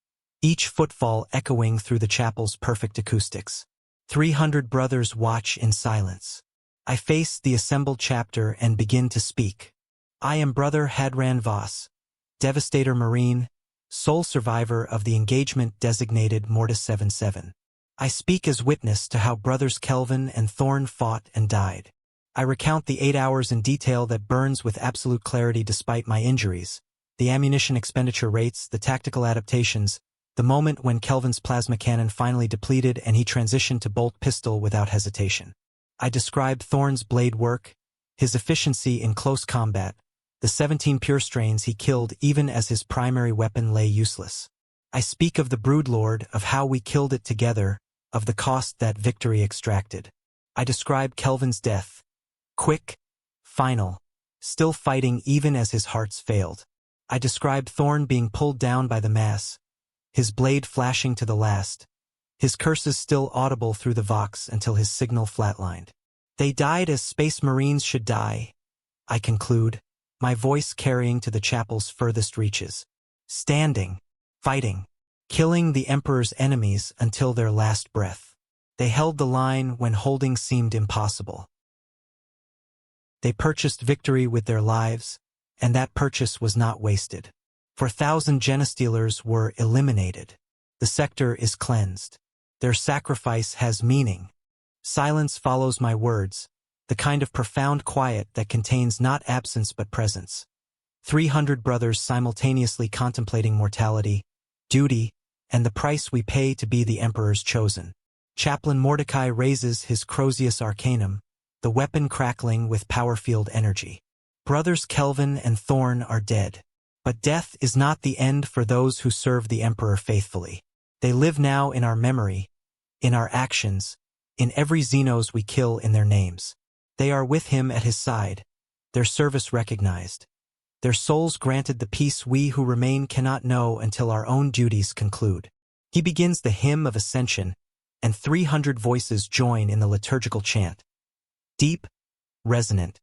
each footfall echoing through the chapel's perfect acoustics. 300 brothers watch in silence. I face the assembled chapter and begin to speak. I am Brother Hadran Voss, Devastator Marine, sole survivor of the engagement designated Mortis 77. I speak as witness to how brothers Kelvin and Thorn fought and died. I recount the 8 hours in detail that burns with absolute clarity despite my injuries, the ammunition expenditure rates, the tactical adaptations, the moment when Kelvin's plasma cannon finally depleted and he transitioned to bolt pistol without hesitation. I describe Thorn's blade work, his efficiency in close combat, the 17 pure strains he killed even as his primary weapon lay useless. I speak of the Broodlord, of how we killed it together, of the cost that victory extracted. I describe Kelvin's death, quick, final, still fighting even as his hearts failed. I describe Thorn being pulled down by the mass, his blade flashing to the last, his curses still audible through the Vox until his signal flatlined. They died as Space Marines should die, I conclude, my voice carrying to the chapel's furthest reaches. Standing, fighting, killing the Emperor's enemies until their last breath. They held the line when holding seemed impossible. They purchased victory with their lives, and that purchase was not wasted. 4,000 Genostealers were eliminated. The sector is cleansed. Their sacrifice has meaning. Silence follows my words, the kind of profound quiet that contains not absence but presence. 300 brothers simultaneously contemplating mortality, duty, and the price we pay to be the Emperor's chosen. Chaplain Mordecai raises his Crozius Arcanum, the weapon crackling with power field energy. Brothers Kelvin and Thorn are dead. But death is not the end for those who serve the Emperor faithfully. They live now in our memory, in our actions, in every Xenos we kill in their names. They are with him at his side, their service recognized. Their souls granted the peace we who remain cannot know until our own duties conclude. He begins the hymn of ascension, and 300 voices join in the liturgical chant. Deep, resonant,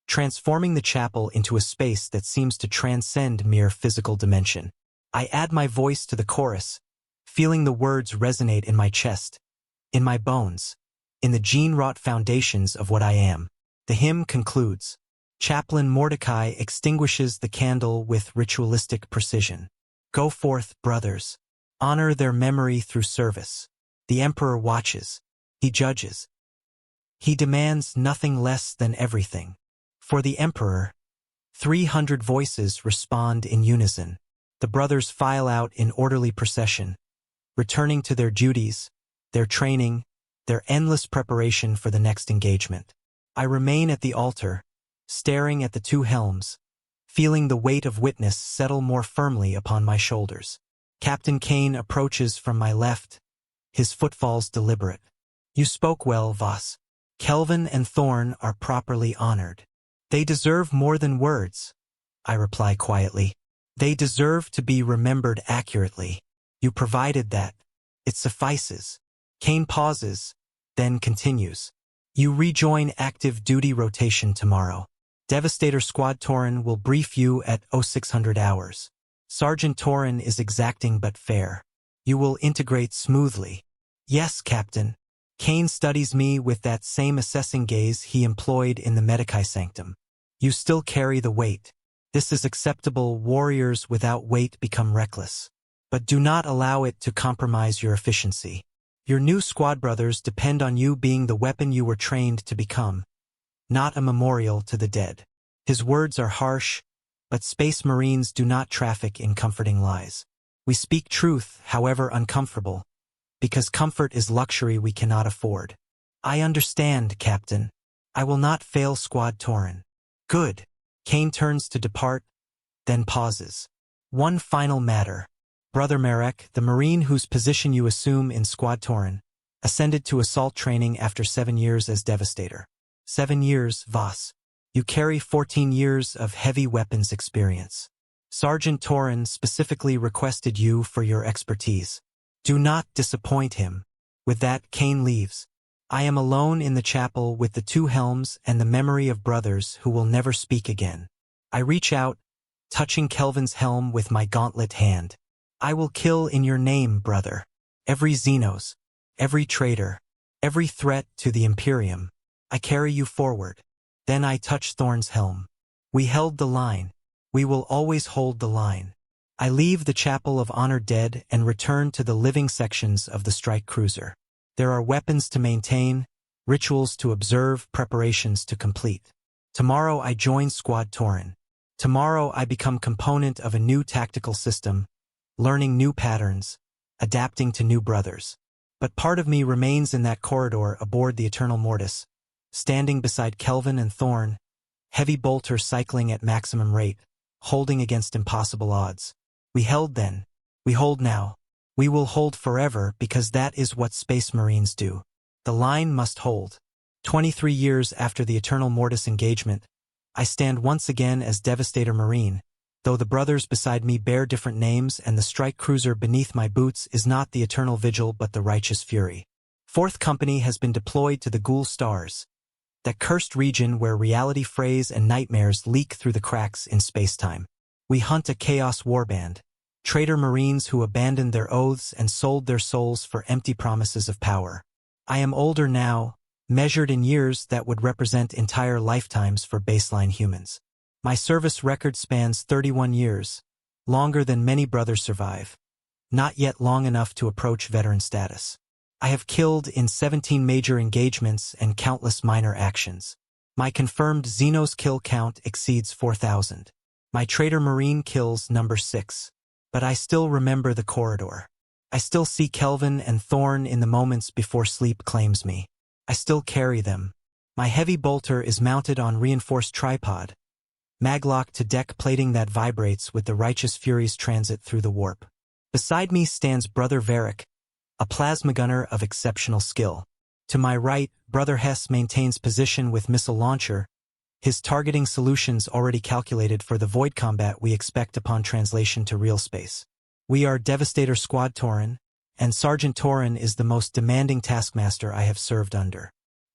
transforming the chapel into a space that seems to transcend mere physical dimension. I add my voice to the chorus, feeling the words resonate in my chest, in my bones, in the gene-wrought foundations of what I am. The hymn concludes. Chaplain Mordecai extinguishes the candle with ritualistic precision. Go forth, brothers. Honor their memory through service. The Emperor watches. He judges. He demands nothing less than everything. For the Emperor, 300 voices respond in unison. The brothers file out in orderly procession, returning to their duties, their training, their endless preparation for the next engagement. I remain at the altar, staring at the two helms, feeling the weight of witness settle more firmly upon my shoulders. Captain Kane approaches from my left, his footfalls deliberate. You spoke well, Voss. Kelvin and Thorn are properly honored. They deserve more than words, I reply quietly. They deserve to be remembered accurately. You provided that. It suffices. Kane pauses, then continues. You rejoin active duty rotation tomorrow. Devastator Squad Torin will brief you at 0600 hours. Sergeant Torin is exacting but fair. You will integrate smoothly. Yes, Captain. Kane studies me with that same assessing gaze he employed in the Medici Sanctum. You still carry the weight. This is acceptable. Warriors without weight become reckless. But do not allow it to compromise your efficiency. Your new squad brothers depend on you being the weapon you were trained to become, not a memorial to the dead. His words are harsh, but Space Marines do not traffic in comforting lies. We speak truth, however uncomfortable, because comfort is luxury we cannot afford. I understand, Captain. I will not fail Squad Torin. Good. Kane turns to depart, then pauses. One final matter. Brother Marek, the Marine whose position you assume in Squad Torin, ascended to assault training after 7 years as Devastator. 7 years, Voss. You carry 14 years of heavy weapons experience. Sergeant Torin specifically requested you for your expertise. Do not disappoint him. With that, Kane leaves. I am alone in the chapel with the 2 helms and the memory of brothers who will never speak again. I reach out, touching Kelvin's helm with my gauntlet hand. I will kill in your name, brother. Every Xenos, every traitor, every threat to the Imperium. I carry you forward. Then I touch Thorn's helm. We held the line. We will always hold the line. I leave the Chapel of Honor dead and return to the living sections of the strike cruiser. There are weapons to maintain, rituals to observe, preparations to complete. Tomorrow I join Squad Torin. Tomorrow I become component of a new tactical system, learning new patterns, adapting to new brothers. But part of me remains in that corridor aboard the Eternal Mortis, standing beside Kelvin and Thorn, heavy bolter cycling at maximum rate, holding against impossible odds. We held then. We hold now. We will hold forever because that is what Space Marines do. The line must hold. 23 years after the Eternal Mortis engagement, I stand once again as Devastator Marine, though the brothers beside me bear different names and the strike cruiser beneath my boots is not the Eternal Vigil but the Righteous Fury. 4th Company has been deployed to the Ghoul Stars, that cursed region where reality frays and nightmares leak through the cracks in spacetime. We hunt a Chaos warband, traitor Marines who abandoned their oaths and sold their souls for empty promises of power. I am older now, measured in years that would represent entire lifetimes for baseline humans. My service record spans 31 years, longer than many brothers survive, not yet long enough to approach veteran status. I have killed in 17 major engagements and countless minor actions. My confirmed Xenos kill count exceeds 4,000. My traitor Marine kills number 6. But I still remember the corridor. I still see Kelvin and Thorn in the moments before sleep claims me. I still carry them. My heavy bolter is mounted on reinforced tripod, maglock to deck plating that vibrates with the Righteous Fury's transit through the warp. Beside me stands Brother Varric, a plasma gunner of exceptional skill. To my right, Brother Hess maintains position with missile launcher, his targeting solutions already calculated for the void combat we expect upon translation to real space. We are Devastator Squad Torin, and Sergeant Torin is the most demanding taskmaster I have served under.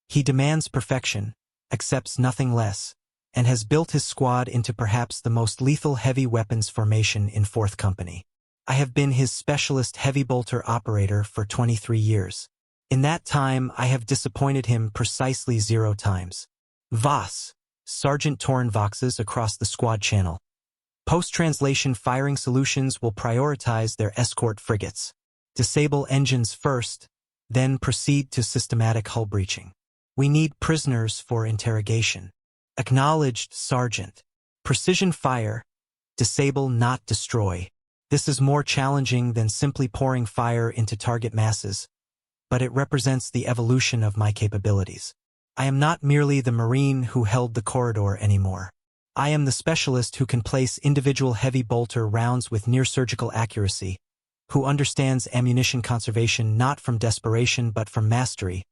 He demands perfection, accepts nothing less, and has built his squad into perhaps the most lethal heavy weapons formation in 4th Company. I have been his specialist heavy bolter operator for 23 years. In that time, I have disappointed him precisely 0 times. Voss, Sergeant Torin voxes across the squad channel. Post-translation firing solutions will prioritize their escort frigates. Disable engines first, then proceed to systematic hull breaching. We need prisoners for interrogation. Acknowledged, Sergeant. Precision fire. Disable, not destroy. This is more challenging than simply pouring fire into target masses, but it represents the evolution of my capabilities. I am not merely the Marine who held the corridor anymore. I am the specialist who can place individual heavy bolter rounds with near-surgical accuracy, who understands ammunition conservation not from desperation but from mastery,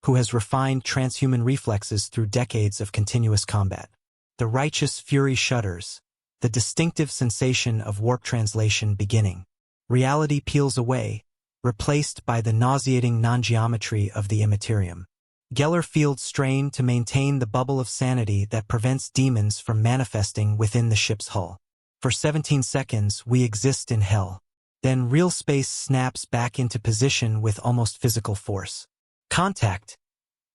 who has refined transhuman reflexes through decades of continuous combat. The Righteous Fury shudders, the distinctive sensation of warp translation beginning. Reality peels away, replaced by the nauseating non-geometry of the Imperium. Geller fields strain to maintain the bubble of sanity that prevents demons from manifesting within the ship's hull. For 17 seconds, we exist in hell. Then real space snaps back into position with almost physical force. Contact,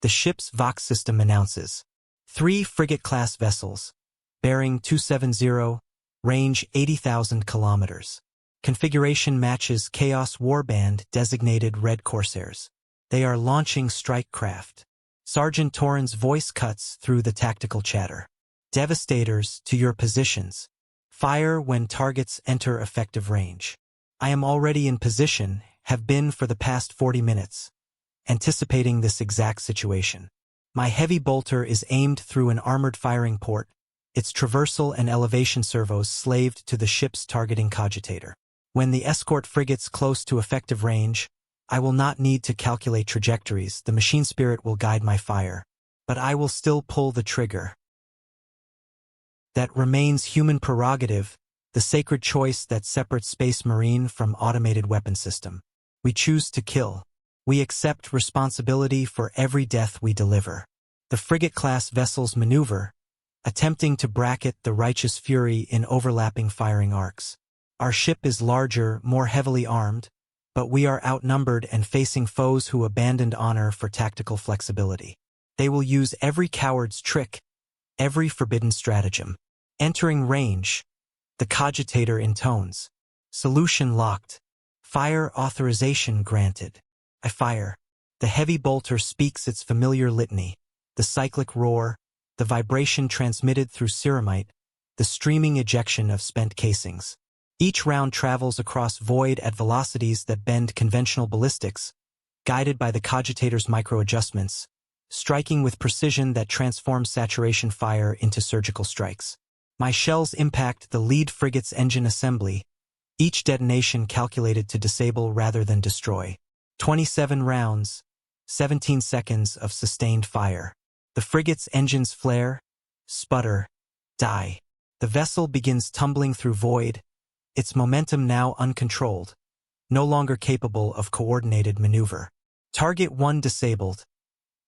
the ship's Vox system announces. 3 frigate-class vessels, bearing 270, range 80,000 kilometers. Configuration matches Chaos Warband designated Red Corsairs. They are launching strike craft. Sergeant Torin's voice cuts through the tactical chatter. Devastators, to your positions. Fire when targets enter effective range. I am already in position, have been for the past 40 minutes, anticipating this exact situation. My heavy bolter is aimed through an armored firing port, its traversal and elevation servos slaved to the ship's targeting cogitator. When the escort frigates close to effective range, I will not need to calculate trajectories, the machine spirit will guide my fire. But I will still pull the trigger. That remains human prerogative, the sacred choice that separates Space Marine from automated weapon system. We choose to kill. We accept responsibility for every death we deliver. The frigate-class vessels maneuver, attempting to bracket the righteous fury in overlapping firing arcs. Our ship is larger, more heavily armed, but we are outnumbered and facing foes who abandoned honor for tactical flexibility. They will use every coward's trick, every forbidden stratagem. Entering range, the cogitator intones. Solution locked. Fire authorization granted. I fire. The heavy bolter speaks its familiar litany. The cyclic roar, the vibration transmitted through ceramite, the streaming ejection of spent casings. Each round travels across void at velocities that bend conventional ballistics, guided by the cogitator's micro-adjustments, striking with precision that transforms saturation fire into surgical strikes. My shells impact the lead frigate's engine assembly, each detonation calculated to disable rather than destroy. 27 rounds, 17 seconds of sustained fire. The frigate's engines flare, sputter, die. The vessel begins tumbling through void, its momentum now uncontrolled, no longer capable of coordinated maneuver. Target 1 disabled.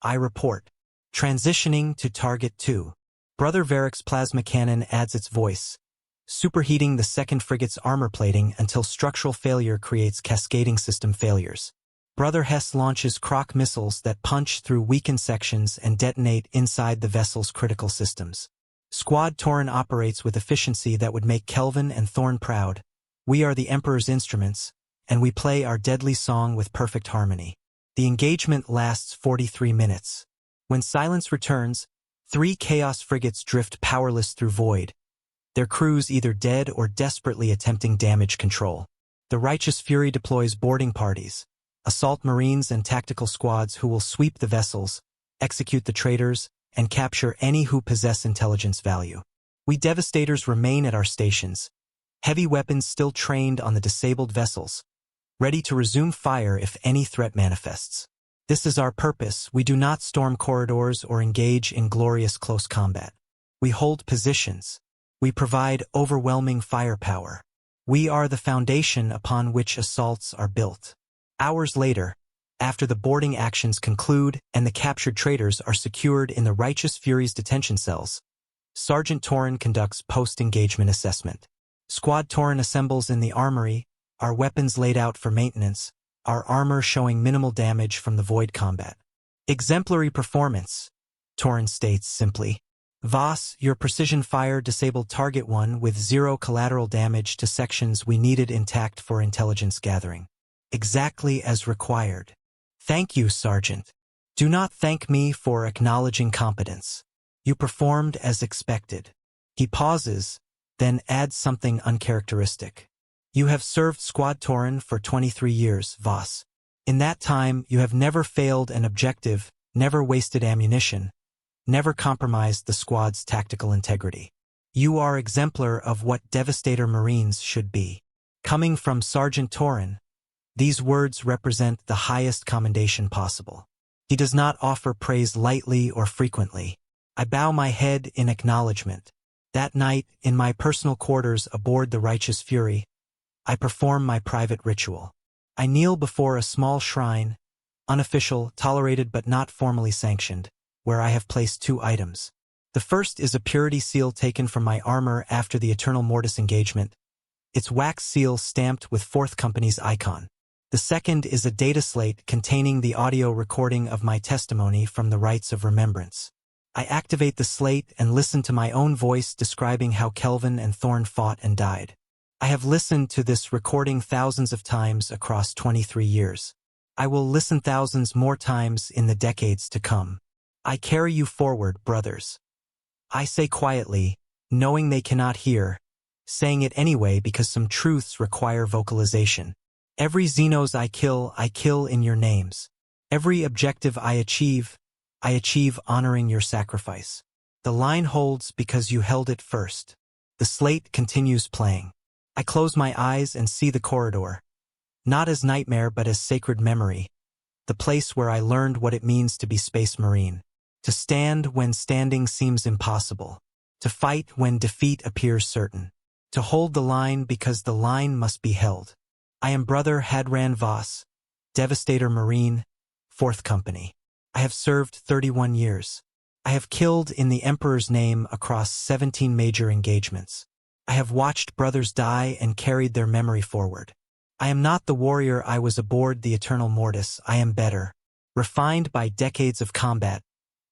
I report. Transitioning to Target 2. Brother Varric's plasma cannon adds its voice, superheating the second frigate's armor plating until structural failure creates cascading system failures. Brother Hess launches Croc missiles that punch through weakened sections and detonate inside the vessel's critical systems. Squad Tauren operates with efficiency that would make Kelvin and Thorn proud. We are the Emperor's instruments, and we play our deadly song with perfect harmony. The engagement lasts 43 minutes. When silence returns, 3 Chaos frigates drift powerless through void, their crews either dead or desperately attempting damage control. The Righteous Fury deploys boarding parties, assault marines and tactical squads who will sweep the vessels, execute the traitors, and capture any who possess intelligence value. We Devastators remain at our stations, heavy weapons still trained on the disabled vessels, ready to resume fire if any threat manifests. This is our purpose. We do not storm corridors or engage in glorious close combat. We hold positions. We provide overwhelming firepower. We are the foundation upon which assaults are built. Hours later, after the boarding actions conclude and the captured traitors are secured in the Righteous Fury's detention cells, Sergeant Tauren conducts post-engagement assessment. Squad Tauren assembles in the armory, our weapons laid out for maintenance, our armor showing minimal damage from the void combat. Exemplary performance, Tauren states simply. Voss, your precision fire disabled Target 1 with 0 collateral damage to sections we needed intact for intelligence gathering. Exactly as required. Thank you, Sergeant. Do not thank me for acknowledging competence. You performed as expected. He pauses, then adds something uncharacteristic. You have served Squad Tauren for 23 years, Voss. In that time, you have never failed an objective, never wasted ammunition, never compromised the squad's tactical integrity. You are exemplar of what Devastator Marines should be. Coming from Sergeant Tauren, these words represent the highest commendation possible. He does not offer praise lightly or frequently. I bow my head in acknowledgement. That night, in my personal quarters aboard the Righteous Fury, I perform my private ritual. I kneel before a small shrine, unofficial, tolerated but not formally sanctioned, where I have placed 2 items. The first is a purity seal taken from my armor after the Eternal Mortis engagement, its wax seal stamped with 4th Company's icon. The second is a data slate containing the audio recording of my testimony from the rites of remembrance. I activate the slate and listen to my own voice describing how Kelvin and Thorn fought and died. I have listened to this recording thousands of times across 23 years. I will listen thousands more times in the decades to come. I carry you forward, brothers. I say quietly, knowing they cannot hear, saying it anyway because some truths require vocalization. Every Xenos I kill in your names. Every objective I achieve honoring your sacrifice. The line holds because you held it first. The slate continues playing. I close my eyes and see the corridor. Not as nightmare but as sacred memory. The place where I learned what it means to be Space Marine. To stand when standing seems impossible. To fight when defeat appears certain. To hold the line because the line must be held. I am Brother Hadran Voss, Devastator Marine, 4th Company. I have served 31 years. I have killed in the Emperor's name across 17 major engagements. I have watched brothers die and carried their memory forward. I am not the warrior I was aboard the Eternal Mortis. I am better. Refined by decades of combat.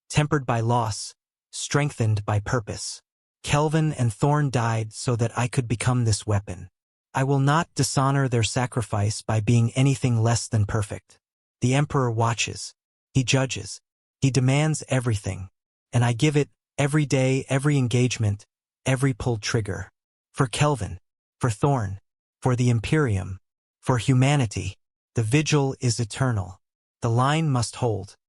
Tempered by loss. Strengthened by purpose. Kelvin and Thorn died so that I could become this weapon. I will not dishonor their sacrifice by being anything less than perfect. The Emperor watches. He judges. He demands everything. And I give it, every day, every engagement, every pulled trigger. For Kelvin. For Thorn. For the Imperium. For humanity. The vigil is eternal. The line must hold.